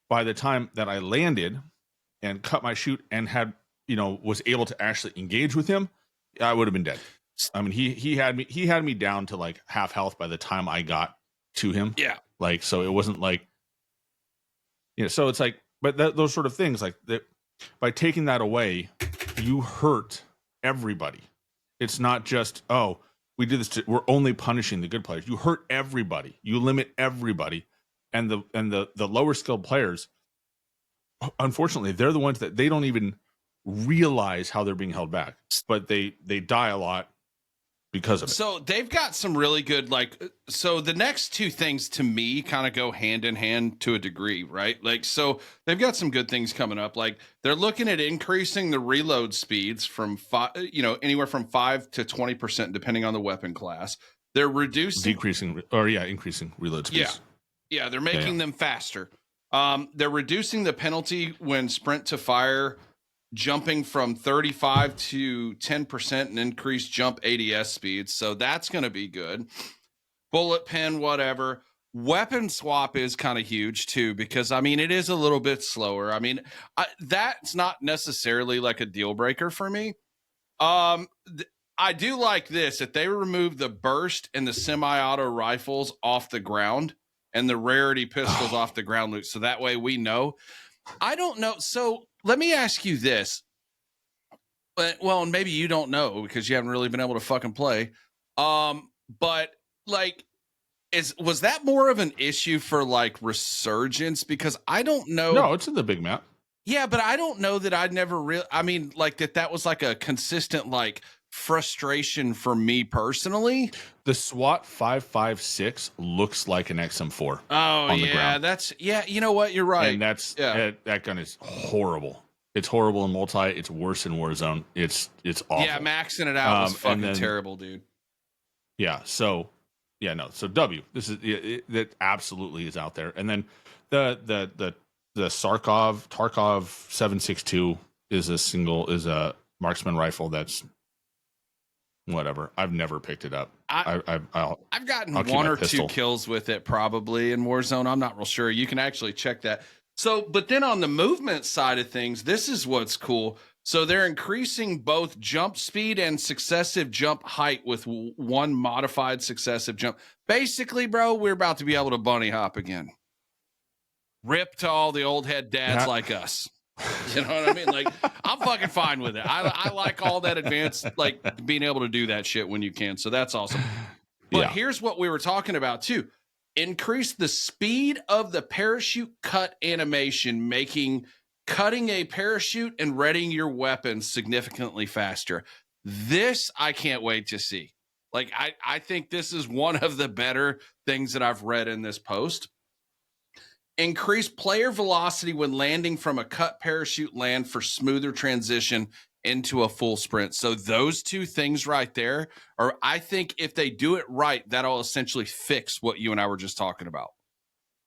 by the time that I landed and cut my shoot and had, you know, was able to actually engage with him, I would have been dead. I mean, he had me down to like half health by the time I got to him. Yeah. Like, so it wasn't like, you know, so it's like, but those sort of things like that, by taking that away, you hurt everybody. It's not just, oh, we did this we're only punishing the good players. You hurt everybody. You limit everybody. And the lower skilled players, unfortunately, they're the ones that they don't even realize how they're being held back. But they die a lot because of it. So they've got some really good, like, so the next two things to me kind of go hand in hand to a degree, right? Like, so they've got some good things coming up. Like, they're looking at increasing the reload speeds from anywhere from 5 to 20%, depending on the weapon class. They're increasing reload speeds. Yeah. They're making them faster. They're reducing the penalty when sprint to fire, jumping from 35 to 10% and increased jump ADS speeds. So that's going to be good. Bullet pen, whatever. Weapon swap is kind of huge too, because I mean, it is a little bit slower. I mean, that's not necessarily like a deal breaker for me. I do like this. If they remove the burst and the semi-auto rifles off the ground and the rarity pistols off the ground, Luke, so that way we know. I don't know. So let me ask you this. Well, and maybe you don't know because you haven't really been able to fucking play. But like, was that more of an issue for like Resurgence? Because I don't know. No, it's in the big map. Yeah, but I don't know that I'd never really. I mean, like that was like a consistent like frustration for me personally. The SWAT 5.56 looks like an XM4. Oh, on the ground. You know what? You're right. And that gun is horrible. It's horrible in multi. It's worse in Warzone. It's awful. Yeah, maxing it out was fucking terrible, dude. Yeah. So, yeah, no. So W, this is that absolutely is out there. And then the Tarkov 7.62 is a marksman rifle that's whatever. I've never picked it up. I've gotten one or two kills with it probably in Warzone. I'm not real sure. You can actually check that. So, but then on the movement side of things, this is what's cool. So they're increasing both jump speed and successive jump height with one modified successive jump. Basically, bro, we're about to be able to bunny hop again. Rip to all the old head dads like us. You know what I mean? Like, I'm fucking fine with it. I like all that advanced, like being able to do that shit when you can. So that's awesome. But here's what we were talking about too. Increase the speed of the parachute cut animation, making cutting a parachute and readying your weapon significantly faster. This I can't wait to see. Like, I think this is one of the better things that I've read in this post. Increase player velocity when landing from a cut parachute land for smoother transition into a full sprint. So those two things right there are, I think if they do it right, that'll essentially fix what you and I were just talking about.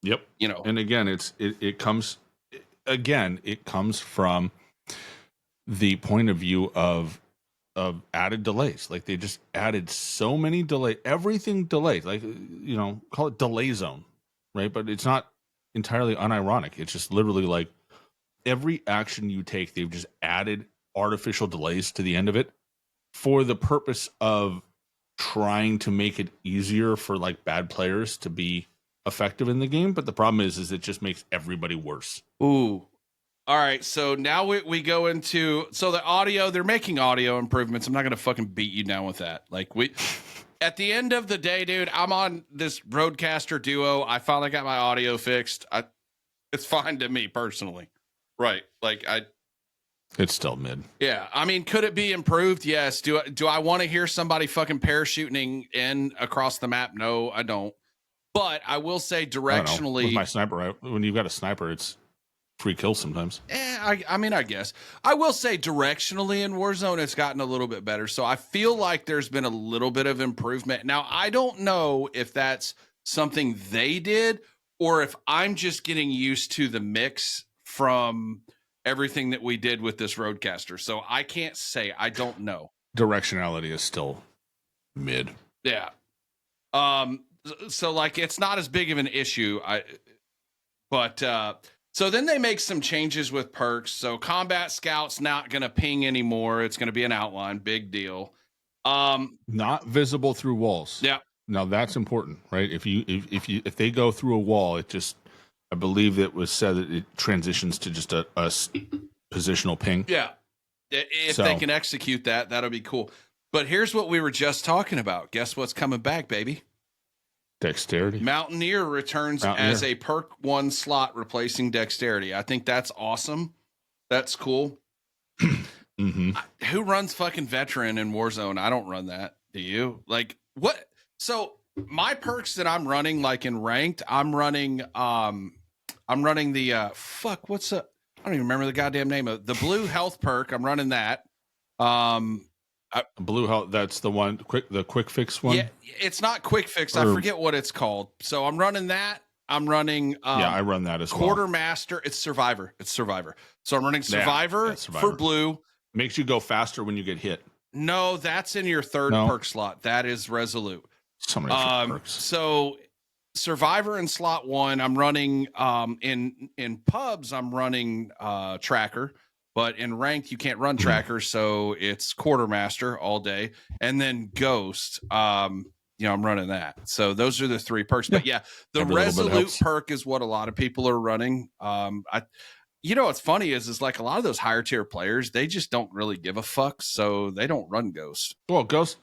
Yep. You know, and again, it comes from the point of view of added delays. Like, they just added so many delays, everything delayed, like, you know, call it delay zone, right? But it's not entirely unironic. It's just literally like every action you take, they've just added artificial delays to the end of it for the purpose of trying to make it easier for like bad players to be effective in the game. But the problem is it just makes everybody worse. Ooh. All right, so now we go into, so the audio, they're making audio improvements. I'm not going to fucking beat you down with that. Like, at the end of the day, dude, I'm on this Rodecaster Duo. I finally got my audio fixed. It's fine to me personally. Right. Like, it's still mid. Yeah. I mean, could it be improved? Yes. Do I want to hear somebody fucking parachuting in across the map? No, I don't. But I will say directionally, with my sniper, when you've got a sniper, it's free kills sometimes. I mean, I guess I will say directionally in Warzone, it's gotten a little bit better. So I feel like there's been a little bit of improvement. Now, I don't know if that's something they did or if I'm just getting used to the mix from everything that we did with this Rodecaster. So I can't say, I don't know. Directionality is still mid. Yeah. So like, it's not as big of an issue. So then they make some changes with perks. So Combat Scout's not going to ping anymore. It's going to be an outline. Big deal. Not visible through walls. Yeah. Now that's important, right? If they go through a wall, it just, I believe it was said that it transitions to just a positional ping. Yeah. If they can execute that, that'll be cool. But here's what we were just talking about. Guess what's coming back, baby? Dexterity. Mountaineer returns as a perk 1 slot, replacing Dexterity. I think that's awesome. That's cool. Mm-hmm. Who runs fucking Veteran in Warzone? I don't run that. Do you? Like, what? So my perks that I'm running, like in ranked, I'm running the what's I don't even remember the goddamn name of the blue health perk. I'm running that. Blue health, that's the one, the quick fix one. Yeah, it's not quick fix. I forget what it's called. So I'm running that. I'm running I run that as Quartermaster. It's Survivor. So I'm running Survivor for blue. Makes you go faster when you get hit. No, that's in your third perk slot. That is Resolute. So many perks. So Survivor in slot 1, I'm running in pubs, I'm running Tracker. But in ranked, you can't run Tracker, so it's Quartermaster all day, and then Ghost. I'm running that. So those are the 3 perks. But yeah, the Resolute perk is what a lot of people are running. What's funny is like a lot of those higher tier players, they just don't really give a fuck, so they don't run Ghost. Well, Ghost,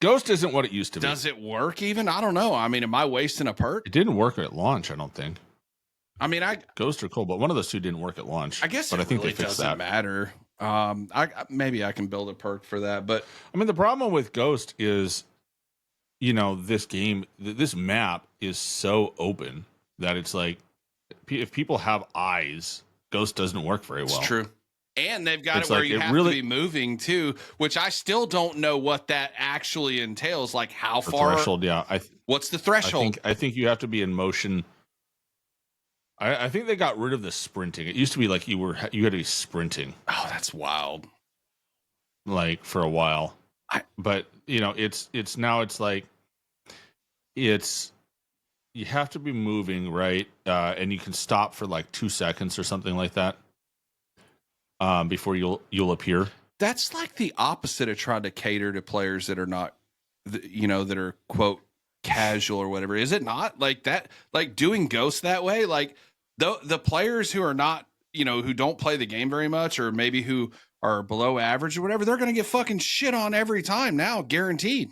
Ghost isn't what it used to be. Does it work even? I don't know. I mean, am I wasting a perk? It didn't work at launch, I don't think. I mean, Ghost are cool, but one of those 2 didn't work at launch. I guess, but I think really they fixed doesn't that. matter. Maybe I can build a perk for that, but I mean, the problem with Ghost is, this map is so open that it's like, if people have eyes, Ghost doesn't work very well. It's true. And they've got it where you have to be moving too, which I still don't know what that actually entails. Like how far threshold? Yeah. What's the threshold? I think you have to be in motion. I think they got rid of the sprinting. It used to be like you had to be sprinting. Oh, that's wild. Like for a while. But it's now it's like you have to be moving, right? And you can stop for like 2 seconds or something like that. Before you'll appear. That's like the opposite of trying to cater to players that are not, that are quote casual or whatever. Is it not like that? Like doing ghosts that way? Like the players who are not, who don't play the game very much, or maybe who are below average or whatever, they're going to get fucking shit on every time now, guaranteed.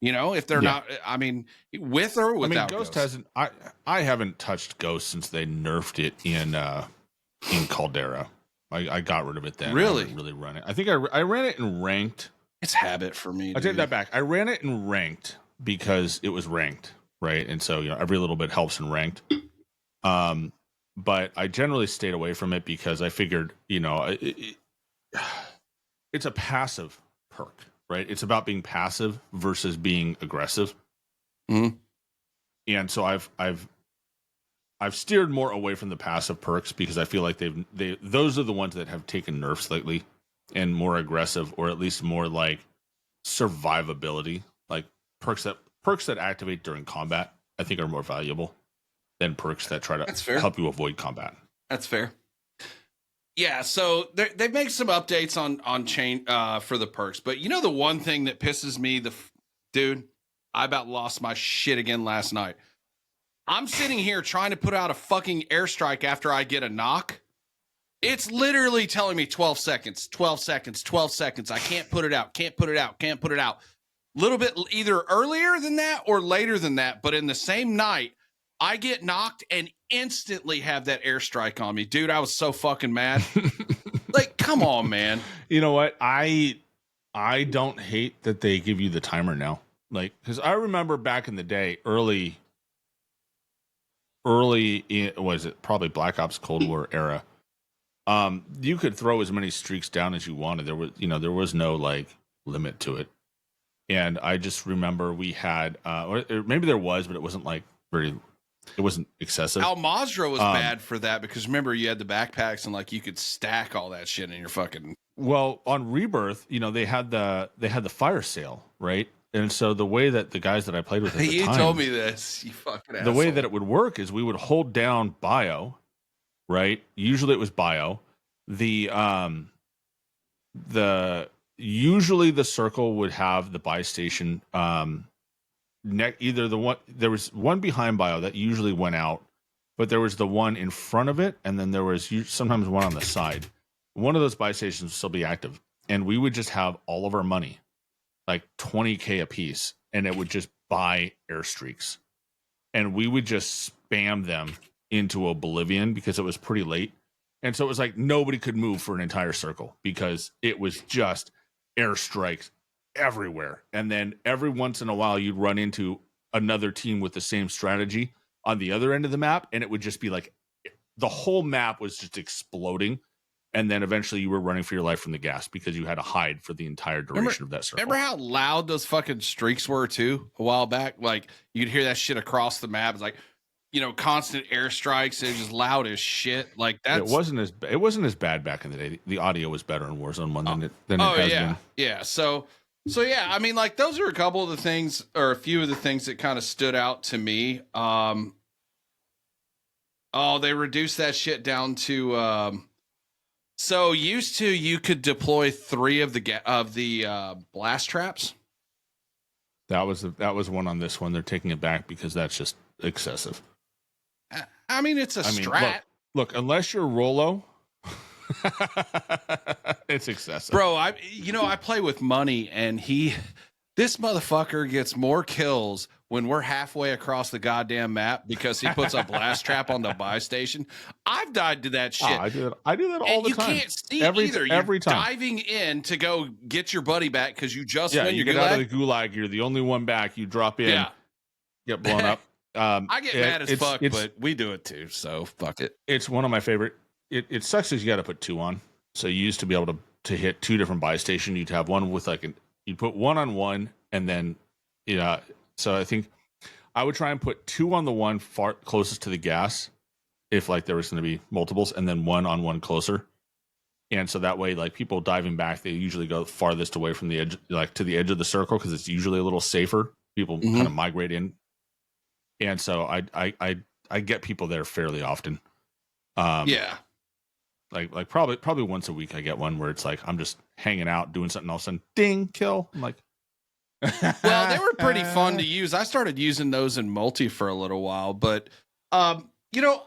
If they're not, I mean, with or without. Ghost hasn't. I haven't touched Ghost since they nerfed it in Caldera. I got rid of it then. Really? I didn't really run it. I think I ran it in ranked. It's habit for me. I take that back. I ran it in ranked because it was ranked, right? And so every little bit helps in ranked. But I generally stayed away from it because I figured, it's a passive perk, right? It's about being passive versus being aggressive. Mm-hmm. And so I've steered more away from the passive perks because I feel like those are the ones that have taken nerfs lately and more aggressive, or at least more like survivability, like perks that activate during combat, I think are more valuable than perks that try to help you avoid combat. That's fair. Yeah, so they make some updates on chain for the perks, but the one thing that pisses me dude, I about lost my shit again last night. I'm sitting here trying to put out a fucking airstrike after I get a knock. It's literally telling me 12 seconds, 12 seconds, 12 seconds. I can't put it out, can't put it out, can't put it out. Little bit either earlier than that or later than that, but in the same night, I get knocked and instantly have that airstrike on me. Dude, I was so fucking mad. Like, come on, man. You know what? I don't hate that they give you the timer now. Like, because I remember back in the day, early was it probably Black Ops Cold War era, you could throw as many streaks down as you wanted. There was no like limit to it. And I just remember we had or maybe there was, but it wasn't like it wasn't excessive. Al Mazrah was bad for that because remember you had the backpacks and like you could stack all that shit in your fucking. Well, on Rebirth, they had the fire sale, right? And so the way that the guys that I played with at the you time, told me this, you fucking asshole. The way that it would work is we would hold down bio, right? Usually it was bio. Usually the circle would have the buy station either the one, there was one behind bio that usually went out, but there was the one in front of it, and then there was sometimes one on the side. One of those buy stations would still be active, and we would just have all of our money, like 20K a piece, and it would just buy airstreaks, and we would just spam them into oblivion because it was pretty late. And so it was like nobody could move for an entire circle because it was just airstrikes everywhere. And then every once in a while you'd run into another team with the same strategy on the other end of the map, and it would just be like the whole map was just exploding. And then eventually you were running for your life from the gas because you had to hide for the entire duration of that circle. Remember how loud those fucking streaks were too a while back? Like you'd hear that shit across the map. It's like, constant airstrikes. It was just loud as shit. Like that. It wasn't as bad back in the day. The audio was better in Warzone 1 than it has been. Yeah. So yeah, I mean, like those are a couple of the things, or a few of the things that kind of stood out to me. They reduced that shit down to. So used to you could deploy 3 of the blast traps. That was one on this one. They're taking it back because that's just excessive. I mean, it's a strat. Look, unless you're Rolo, it's excessive. Bro, I play with money, and this motherfucker gets more kills when we're halfway across the goddamn map because he puts a blast trap on the buy station. I've died to that shit. I do that all the time. You can't see every either. Every you're time. Diving in to go get your buddy back because you just win you your get gulag. out of the gulag. You're the only one back. You drop in, get blown up. I get mad as fuck, but we do it too, so fuck it. It's one of my favorite. It sucks because you got to put 2 on. So you used to be able to hit 2 different buy station. You'd have one with you'd put 1 on 1, and then so I think I would try and put 2 on the one far closest to the gas, if like there was going to be multiples, and then 1 on 1 closer. And so that way, like people diving back, they usually go farthest away from the edge, like to the edge of the circle, because it's usually a little safer. People kind of migrate in. And so I get people there fairly often. Like probably once a week I get one where it's like I'm just hanging out doing something, all of a sudden ding, kill. I'm like, Well, they were pretty fun to use. I started using those in multi for a little while, but you know,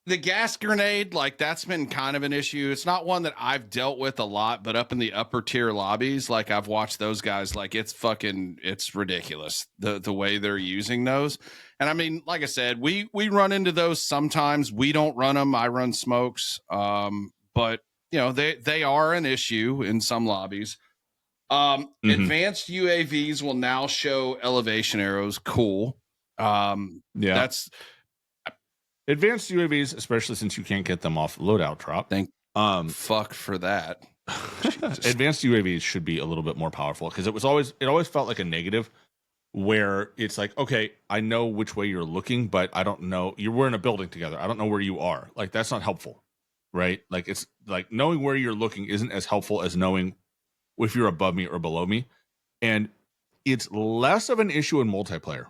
the gas grenade, like that's been kind of an issue. It's not one that I've dealt with a lot, but up in the upper tier lobbies, like I've watched those guys, like it's ridiculous the way they're using those. And I mean, like I said, we run into those sometimes. We don't run them. I run smokes. But you know, they are an issue in some lobbies. Advanced UAVs will now show elevation arrows. Cool. That's advanced UAVs, especially since you can't get them off loadout drop. Thank fuck for that. Advanced UAVs should be a little bit more powerful because it always felt like a negative where it's like, okay, I know which way you're looking, but I don't know. We're in a building together. I don't know where you are. Like that's not helpful, right? Like it's like knowing where you're looking isn't as helpful as knowing if you're above me or below me. And it's less of an issue in multiplayer.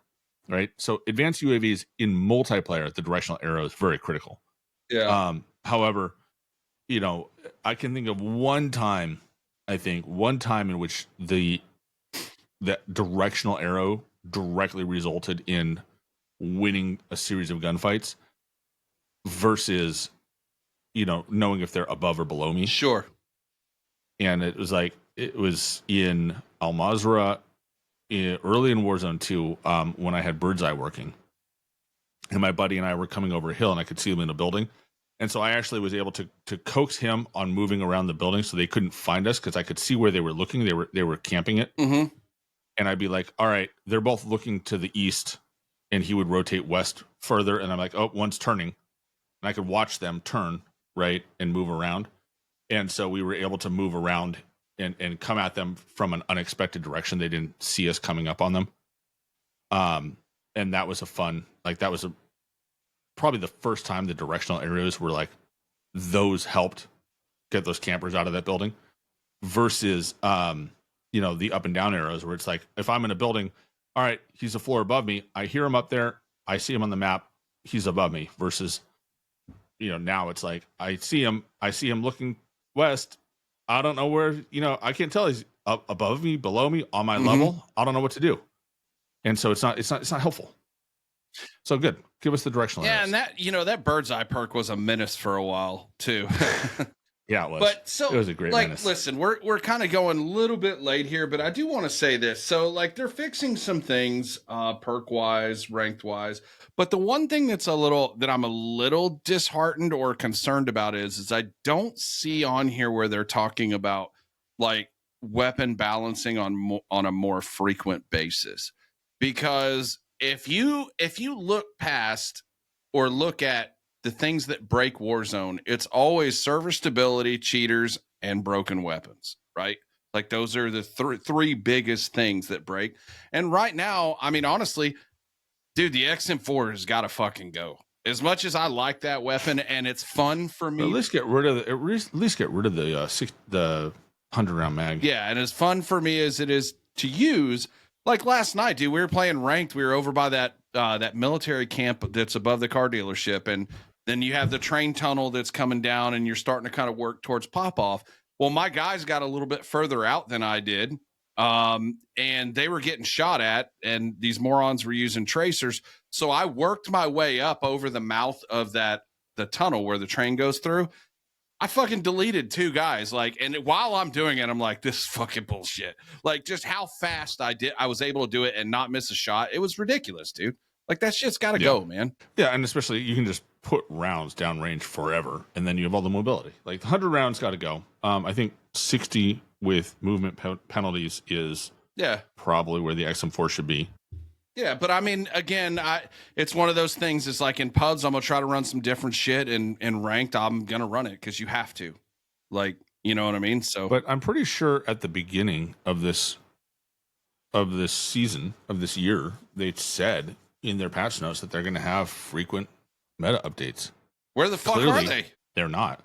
Right. So advanced UAVs in multiplayer, the directional arrow is very critical. Yeah. However, you know, I can think of one time in which that directional arrow directly resulted in winning a series of gunfights versus, you know, knowing if they're above or below me. Sure. And it was in Al Mazrah early in Warzone 2, when I had Bird's Eye working, and my buddy and I were coming over a hill, and I could see him in a building, and so I actually was able to coax him on moving around the building so they couldn't find us because I could see where they were looking. They were camping it, and I'd be like, "All right, they're both looking to the east," and he would rotate west further, and I'm like, "Oh, one's turning," and I could watch them turn right and move around, and so we were able to move around and come at them from an unexpected direction. They didn't see us coming up on them. And that was probably the first time the directional arrows were like, those helped get those campers out of that building versus, you know, the up and down arrows where it's like, if I'm in a building, all right, he's a floor above me. I hear him up there. I see him on the map. He's above me versus, you know, now it's like, I see him looking west. I don't know where, you know, I can't tell he's up above me, below me, on my level. I don't know what to do. And so it's not helpful. So good. Give us the directional. Yeah. And that, you know, that Bird's Eye perk was a menace for a while too. Yeah, it was. But so it was a great menace. Listen, we're kind of going a little bit late here, but I do want to say this. So like they're fixing some things, perk wise, ranked wise. But the one thing that I'm a little disheartened or concerned about is I don't see on here where they're talking about like weapon balancing on a more frequent basis. Because if you look past or look at the things that break Warzone, it's always server stability, cheaters, and broken weapons, right? Like those are the three biggest things that break. And right now, I mean, honestly, dude, the XM4 has got to fucking go. As much as I like that weapon and it's fun for me, at least get rid of the 100-round mag. Yeah, and as fun for me as it is to use. Like last night, dude, we were playing ranked. We were over by that military camp that's above the car dealership, and then you have the train tunnel that's coming down, and you're starting to kind of work towards pop off. Well, my guys got a little bit further out than I did, and they were getting shot at, and these morons were using tracers. So I worked my way up over the mouth of the tunnel where the train goes through. I fucking deleted 2 guys. Like, and while I'm doing it, I'm like, this is fucking bullshit. Like, just how fast I was able to do it and not miss a shot. It was ridiculous, dude. Like, that shit's got to go, man. Yeah, and especially you can just put rounds downrange forever, and then you have all the mobility. Like, the 100 rounds got to go. I think 60 with movement penalties is probably where the XM4 should be. Yeah, but I mean, again, it's one of those things. It's like in PUBs, I'm gonna try to run some different shit, and ranked, I'm gonna run it because you have to, like, you know what I mean. So, but I'm pretty sure at the beginning of this season of this year, they said in their patch notes that they're gonna have frequent meta updates. Where the fuck are they? They're not.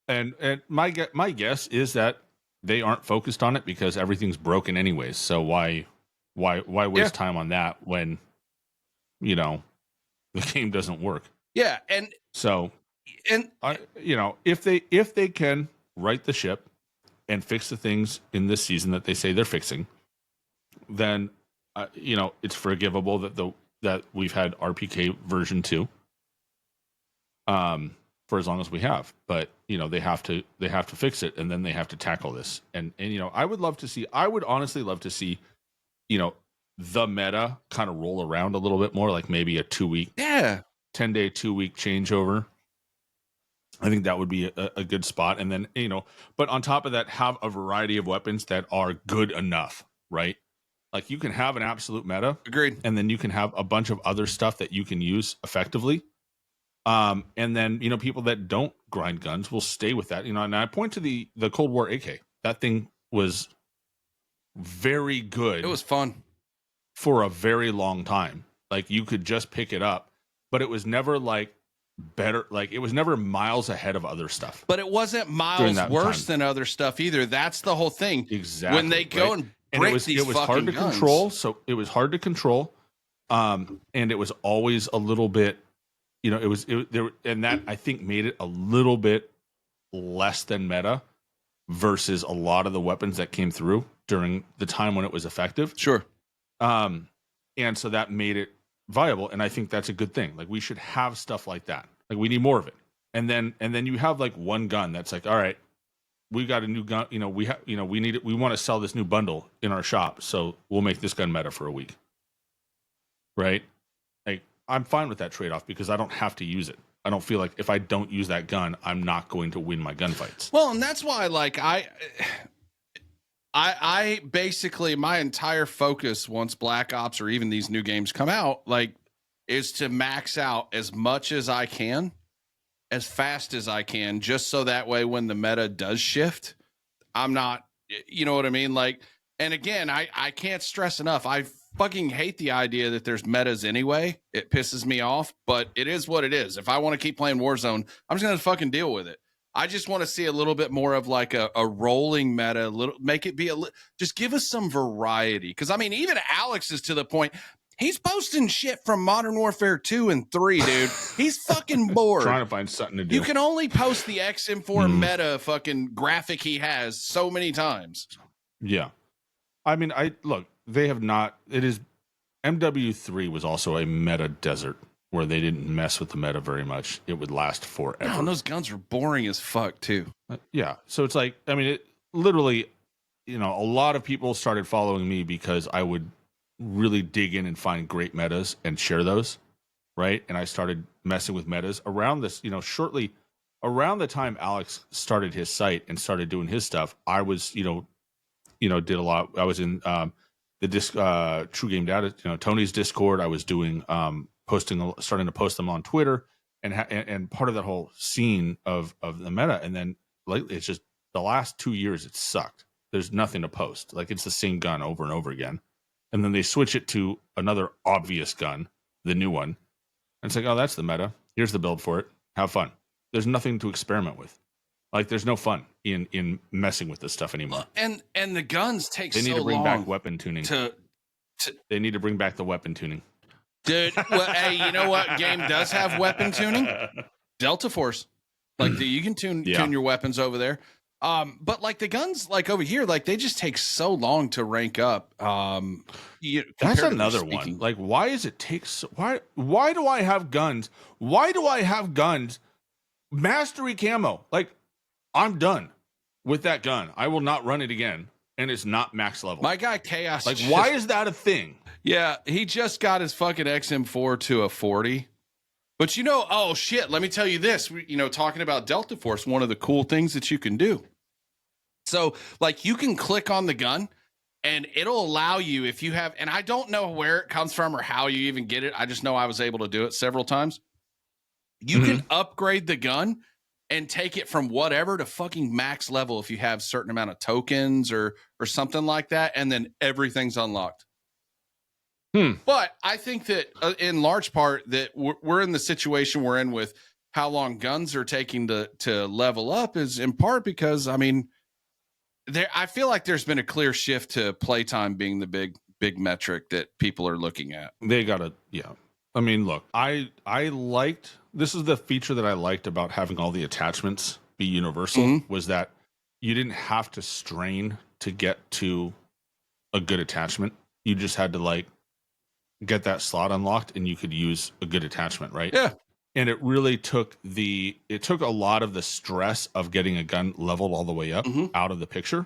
and my guess is that they aren't focused on it because everything's broken anyways. So why waste time on that when, you know, the game doesn't work? Yeah, and you know, if they can right the ship and fix the things in this season that they say they're fixing, then it's forgivable that we've had RPK version 2 for as long as we have. But they have to fix it, and then they have to tackle this. And I would honestly love to see the meta kind of roll around a little bit more, like maybe a 2-week 10-day 2-week changeover. I think that would be a good spot. And then but on top of that, have a variety of weapons that are good enough, right? Like you can have an absolute meta, agreed, and then you can have a bunch of other stuff that you can use effectively. And then people that don't grind guns will stay with that. And I point to the Cold War AK. That thing was very good. It was fun for a very long time. Like you could just pick it up, but it was never like better. Like it was never miles ahead of other stuff. But it wasn't miles worse than other stuff either. That's the whole thing. Exactly. When they go and break these fucking hard to guns. control. So it was hard to control. And it was always a little bit, and that I think made it a little bit less than meta versus a lot of the weapons that came through during the time when it was effective. Sure. And so that made it viable. And I think that's a good thing. Like we should have stuff like that. Like we need more of it. And then you have like one gun that's like, all right, we got a new gun. We need it. We want to sell this new bundle in our shop. So we'll make this gun meta for a week. Right. Like I'm fine with that trade-off because I don't have to use it. I don't feel like if I don't use that gun, I'm not going to win my gunfights. Well, and that's why like I basically my entire focus once Black Ops or even these new games come out, like, is to max out as much as I can, as fast as I can, just so that way when the meta does shift, I'm not, you know what I mean? Like, and again, I can't stress enough. I fucking hate the idea that there's metas anyway. It pisses me off, but it is what it is. If I want to keep playing Warzone, I'm just going to fucking deal with it. I just want to see a little bit more of like a rolling meta, make it be just give us some variety. Cause I mean, even Alex is to the point, he's posting shit from Modern Warfare 2 and 3, dude. He's fucking bored. Trying to find something to do. You can only post the XM4 meta fucking graphic he has so many times. Yeah. I mean, they have not, MW3 was also a meta desert where they didn't mess with the meta very much. It would last forever. No, and those guns were boring as fuck too. Yeah. So it's like, I mean, it literally, a lot of people started following me because I would really dig in and find great metas and share those. Right. And I started messing with metas around this, shortly around the time Alex started his site and started doing his stuff. I was, did a lot. I was in the True Game Data, Tony's Discord. I was doing, starting to post them on Twitter and part of that whole scene of the meta. And then lately it's just the last 2 years, it sucked. There's nothing to post. Like it's the same gun over and over again. And then they switch it to another obvious gun, the new one. And it's like, oh, that's the meta. Here's the build for it. Have fun. There's nothing to experiment with. Like there's no fun in messing with this stuff anymore. And the guns take so long. They need to bring back weapon tuning. They need to bring back the weapon tuning. Dude, well, hey, you know what game does have weapon tuning? Delta Force. Like you can tune your weapons over there. But like the guns, like over here, like they just take so long to rank up. That's another one. Like, why does it take so? Why do I have guns? Why do I have guns? Mastery camo. Like, I'm done with that gun. I will not run it again, and it's not max level. My guy Chaos. Like, why is that a thing? Yeah, he just got his fucking XM4 to a 40. But oh shit, let me tell you this. Talking about Delta Force, one of the cool things that you can do. So, like, you can click on the gun and it'll allow you, if you have, and I don't know where it comes from or how you even get it. I just know I was able to do it several times. You can upgrade the gun and take it from whatever to fucking max level if you have certain amount of tokens or something like that, and then everything's unlocked. But I think that in large part that we're in the situation we're in with how long guns are taking to level up is in part because, I mean, I feel like there's been a clear shift to playtime being the big metric that people are looking at. They gotta, yeah. I mean, look, I liked, this is the feature that I liked about having all the attachments be universal, was that you didn't have to strain to get to a good attachment. You just had to like get that slot unlocked and you could use a good attachment, right? Yeah. And it really took a lot of the stress of getting a gun leveled all the way up out of the picture,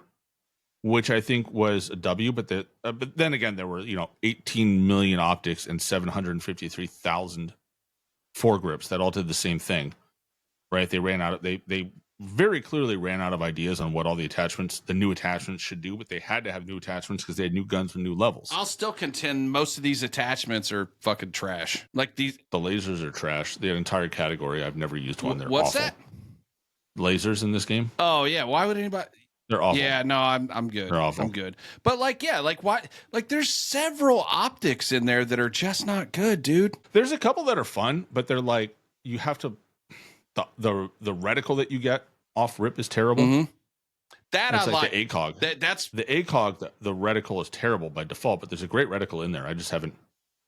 which I think was a W. But then again, there were 18 million optics and 753,000 foregrips that all did the same thing, right? They ran out of they very clearly ran out of ideas on what all the new attachments should do, but they had to have new attachments because they had new guns with new levels. I'll still contend most of these attachments are fucking trash. Like the lasers are trash. The entire category, I've never used one. They're what's awful. that? Lasers in this game? Oh yeah. Why would anybody? They're awful. Yeah, no, I'm good. They're awful. I'm good. But why? Like, there's several optics in there that are just not good, dude. There's a couple that are fun, but they're like you have to. The reticle that you get off rip is terrible. Mm-hmm. That's like the ACOG. That's the ACOG. The reticle is terrible by default, but there's a great reticle in there. I just haven't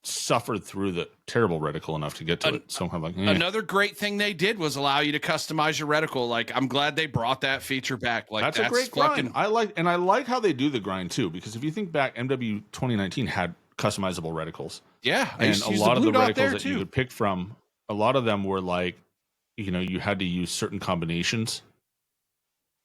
suffered through the terrible reticle enough to get to it. So I'm like, Another great thing they did was allow you to customize your reticle. Like, I'm glad they brought that feature back. Like, that's a great grind. I like how they do the grind too, because if you think back, MW 2019 had customizable reticles. Yeah, and a lot of the reticles that you could pick from, a lot of them were like, you had to use certain combinations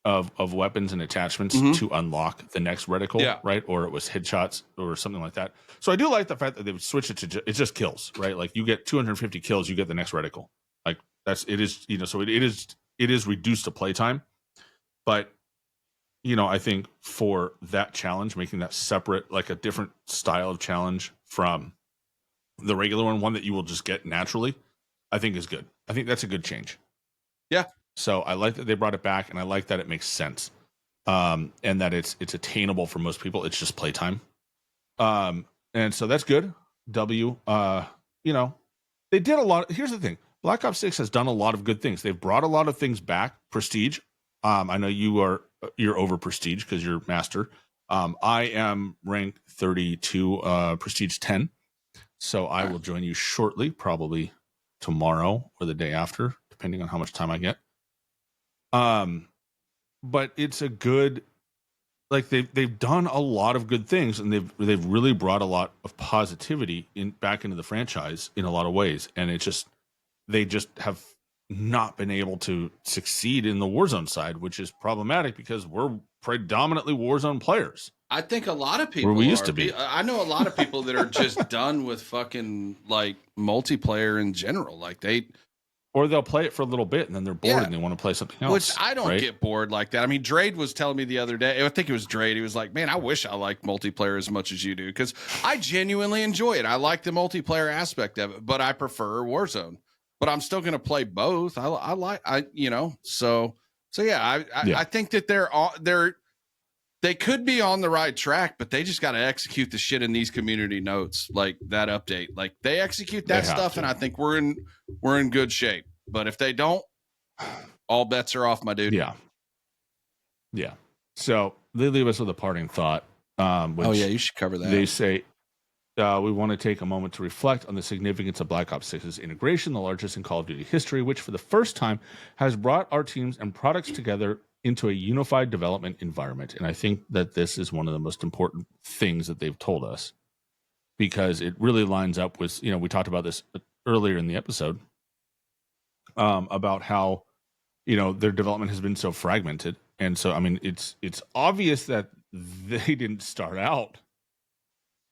of weapons and attachments to unlock the next reticle, right? Or it was headshots or something like that. So I do like the fact that they would switch it to it's just kills, right? Like you get 250 kills, you get the next reticle. Like it is reduced to playtime. But I think for that challenge, making that separate, like a different style of challenge from the regular one that you will just get naturally, I think is good. I think that's a good change. Yeah. So I like that they brought it back, and I like that it makes sense, and that it's attainable for most people. It's just playtime, and so that's good. W, they did a lot. Here's the thing: Black Ops 6 has done a lot of good things. They've brought a lot of things back. Prestige. I know you're over Prestige because you're Master. I am rank 32, Prestige 10. So I will join you shortly, probably tomorrow or the day after, depending on how much time I get. But it's a good, like they've done a lot of good things, and they've really brought a lot of positivity back into the franchise in a lot of ways. And they just have not been able to succeed in the Warzone side, which is problematic because we're predominantly Warzone players. I think a lot of people we used to be. I know a lot of people that are just done with fucking like multiplayer in general. Like or they'll play it for a little bit and then they're bored and they want to play something else. Which I don't get bored like that. I mean, Drade was telling me the other day, I think it was Drade. He was like, man, I wish I liked multiplayer as much as you do, because I genuinely enjoy it. I like the multiplayer aspect of it, but I prefer Warzone. But I'm still going to play both. I think that they could be on the right track, but they just got to execute the shit in these community notes, like that update. Like they execute that stuff, and I think we're in good shape. But if they don't, all bets are off, my dude. Yeah. So they leave us with a parting thought. You should cover that. They say, we want to take a moment to reflect on the significance of Black Ops 6's integration, the largest in Call of Duty history, which for the first time has brought our teams and products together into a unified development environment. And I think that this is one of the most important things that they've told us, because it really lines up with, we talked about this earlier in the episode, about how, their development has been so fragmented. And so, I mean, it's obvious that they didn't start out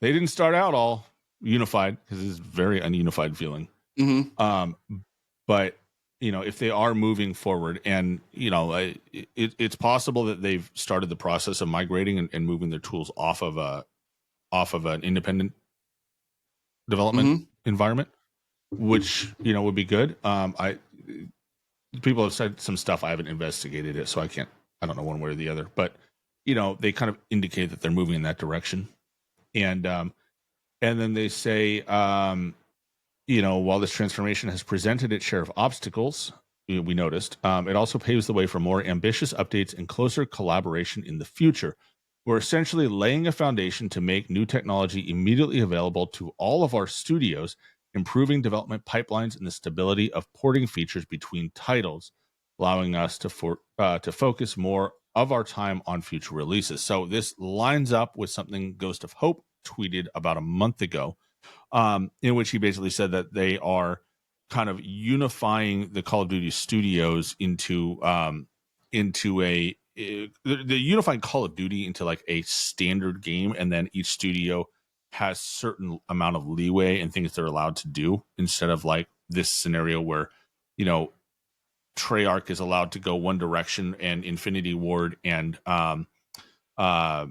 all unified, because it's a very ununified feeling. But if they are moving forward, and it's possible that they've started the process of migrating and moving their tools off of an independent development environment, which would be good. People have said some stuff. I haven't investigated it, so I don't know one way or the other. But they kind of indicate that they're moving in that direction. And then they say, while this transformation has presented its share of obstacles, we noticed, it also paves the way for more ambitious updates and closer collaboration in the future. We're essentially laying a foundation to make new technology immediately available to all of our studios, improving development pipelines and the stability of porting features between titles, allowing us to focus more of our time on future releases. So this lines up with something Ghost of Hope tweeted about a month ago, in which he basically said that they are kind of unifying the Call of Duty studios into they're unifying Call of Duty into like a standard game, and then each studio has certain amount of leeway and things they're allowed to do, instead of like this scenario where, you know, Treyarch is allowed to go one direction and Infinity Ward and who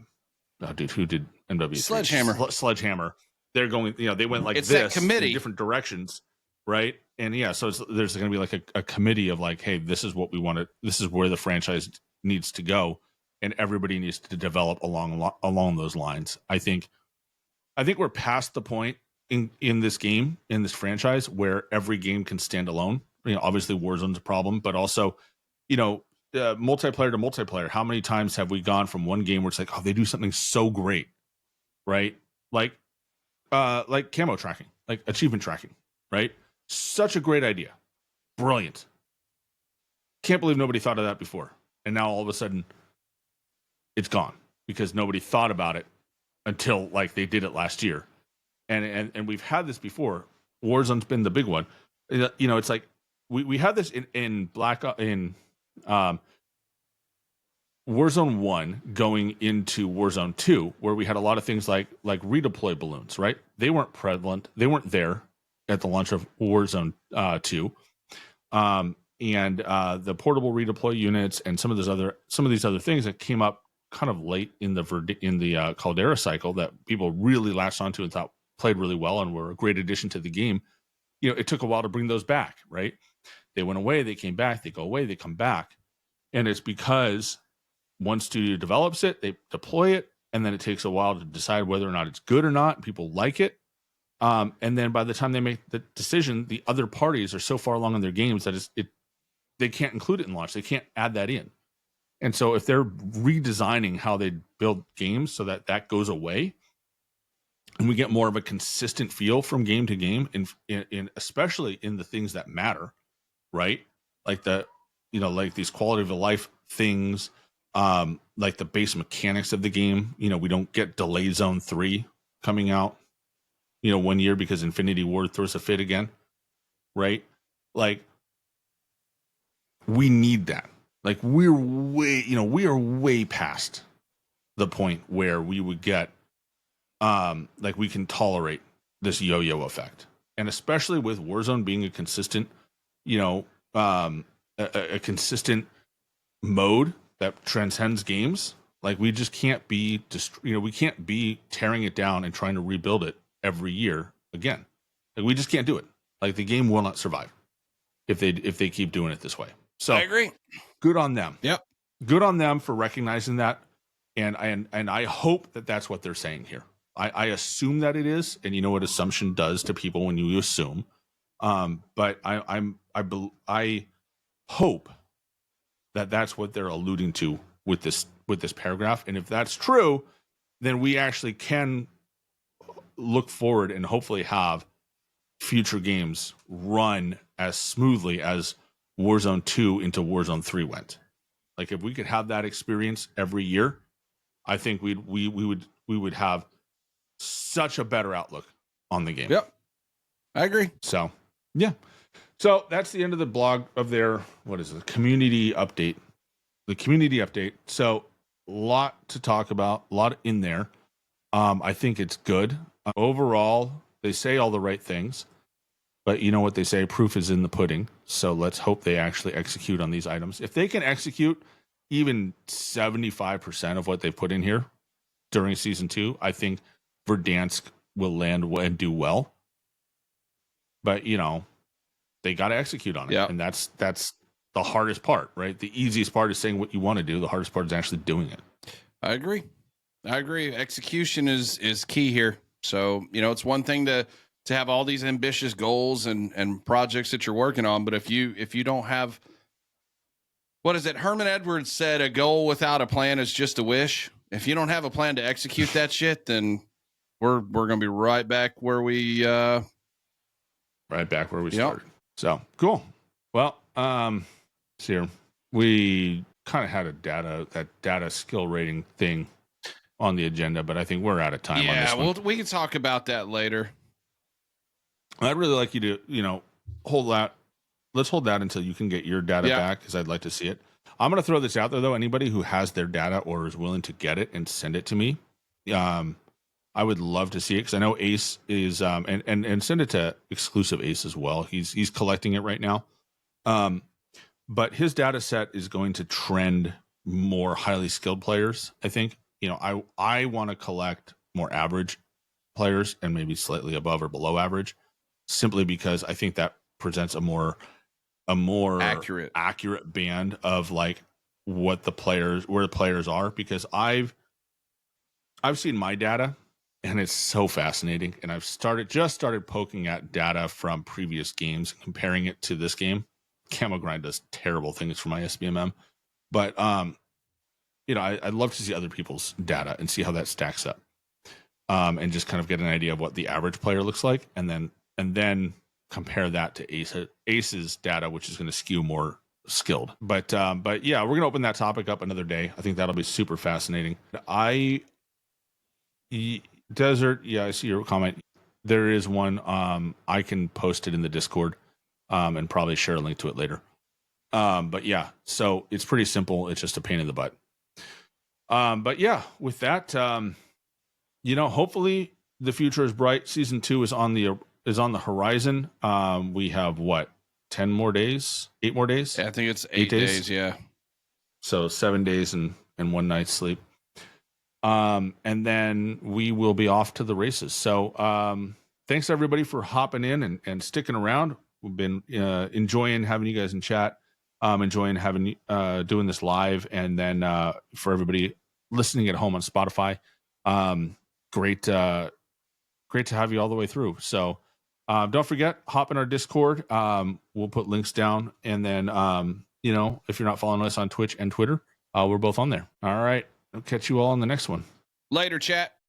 did MW3? Sledgehammer. They're going, you know, they went like it's this that committee in different directions, right? And yeah, so there's going to be like a committee of like, hey, this is what we want to, this is where the franchise needs to go, and everybody needs to develop along those lines. I think we're past the point in this game, in this franchise, where every game can stand alone. You know, obviously Warzone's a problem, but also, you know, multiplayer to multiplayer. How many times have we gone from one game where it's like, oh, they do something so great, right? Like camo tracking, like achievement tracking, right? Such a great idea. Brilliant. Can't believe nobody thought of that before. And now all of a sudden it's gone because nobody thought about it until like they did it last year. And we've had this before. Warzone's been the big one. You know, it's like we had this in Warzone 1 going into Warzone 2, where we had a lot of things like redeploy balloons, right? They weren't prevalent. They weren't there at the launch of Warzone 2. And the portable redeploy units and some of these other things that came up kind of late in the Caldera cycle that people really latched onto and thought played really well and were a great addition to the game. You know, it took a while to bring those back, right? They went away, they came back, they go away, they come back. And it's because one studio develops it, they deploy it, and then it takes a while to decide whether or not it's good or not. People like it. And then by the time they make the decision, the other parties are so far along in their games that they can't include it in launch. They can't add that in. And so if they're redesigning how they build games so that goes away, and we get more of a consistent feel from game to game, in especially in the things that matter, right? Like like these quality of life things, like the base mechanics of the game. You know, we don't get Delay Zone 3 coming out, you know, 1 year because Infinity Ward throws a fit again, right? Like, we need that. Like, we are way past the point where we would get, like, we can tolerate this yo-yo effect. And especially with Warzone being a consistent, you know, a consistent mode that transcends games. Like, we just can't be, we can't be tearing it down and trying to rebuild it every year again. Like, we just can't do it. Like, the game will not survive if they keep doing it this way. So I agree. Good on them. Yep. Good on them for recognizing that. And I hope that that's what they're saying here. I assume that it is, and you know what assumption does to people when you assume. But I hope that that's what they're alluding to with this paragraph. And if that's true, then we actually can look forward and hopefully have future games run as smoothly as Warzone 2 into Warzone 3 went. Like, if we could have that experience every year, I think we would have such a better outlook on the game. Yep. I agree. So, yeah. So that's the end of the blog of their, what is it, community update. The community update. So, a lot to talk about, a lot in there. I think it's good. Overall, they say all the right things, but you know what they say, proof is in the pudding. So let's hope they actually execute on these items. If they can execute even 75% of what they put in here during season 2, I think Verdansk will land and do well. But, you know, they got to execute on it. Yep. And that's the hardest part, right? The easiest part is saying what you want to do. The hardest part is actually doing it. I agree. Execution is key here. So, you know, it's one thing to have all these ambitious goals and projects that you're working on, but if you don't have, what is it? Herman Edwards said, a goal without a plan is just a wish. If you don't have a plan to execute that shit, then we're going to be right back where we started. So cool. Well, here we kind of had that data skill rating thing on the agenda, but I think we're out of time on this one. Well, we can talk about that later. I'd really like you to, hold that. Let's hold that until you can get your data back, because I'd like to see it. I'm going to throw this out there, though. Anybody who has their data or is willing to get it and send it to me, I would love to see it, because I know Ace is, and send it to exclusive Ace as well. He's collecting it right now. But his data set is going to trend more highly skilled players, I think. I want to collect more average players and maybe slightly above or below average, simply because I think that presents a more accurate band of like where the players are, because I've seen my data and it's so fascinating, and I've started poking at data from previous games and comparing it to this game. Camo Grind does terrible things for my SBMM, but I'd love to see other people's data and see how that stacks up, and just kind of get an idea of what the average player looks like, and then compare that to Ace's data, which is going to skew more skilled. But yeah, we're going to open that topic up another day. I think that'll be super fascinating. Desert, yeah, I see your comment. There is one. I can post it in the Discord, and probably share a link to it later. But yeah, so it's pretty simple. It's just a pain in the butt. But yeah, with that, hopefully the future is bright. Season 2 is on the horizon. We have 10 more days, 8 more days? Yeah, I think it's 8 days. Yeah. So 7 days and 1 night's sleep. And then we will be off to the races. So, thanks everybody for hopping in and sticking around. We've been, enjoying having you guys in chat, enjoying having, doing this live. And then, for everybody listening at home on Spotify, great to have you all the way through. So, don't forget, hop in our Discord. We'll put links down. And then, if you're not following us on Twitch and Twitter, we're both on there. All right. I'll catch you all on the next one. Later, chat.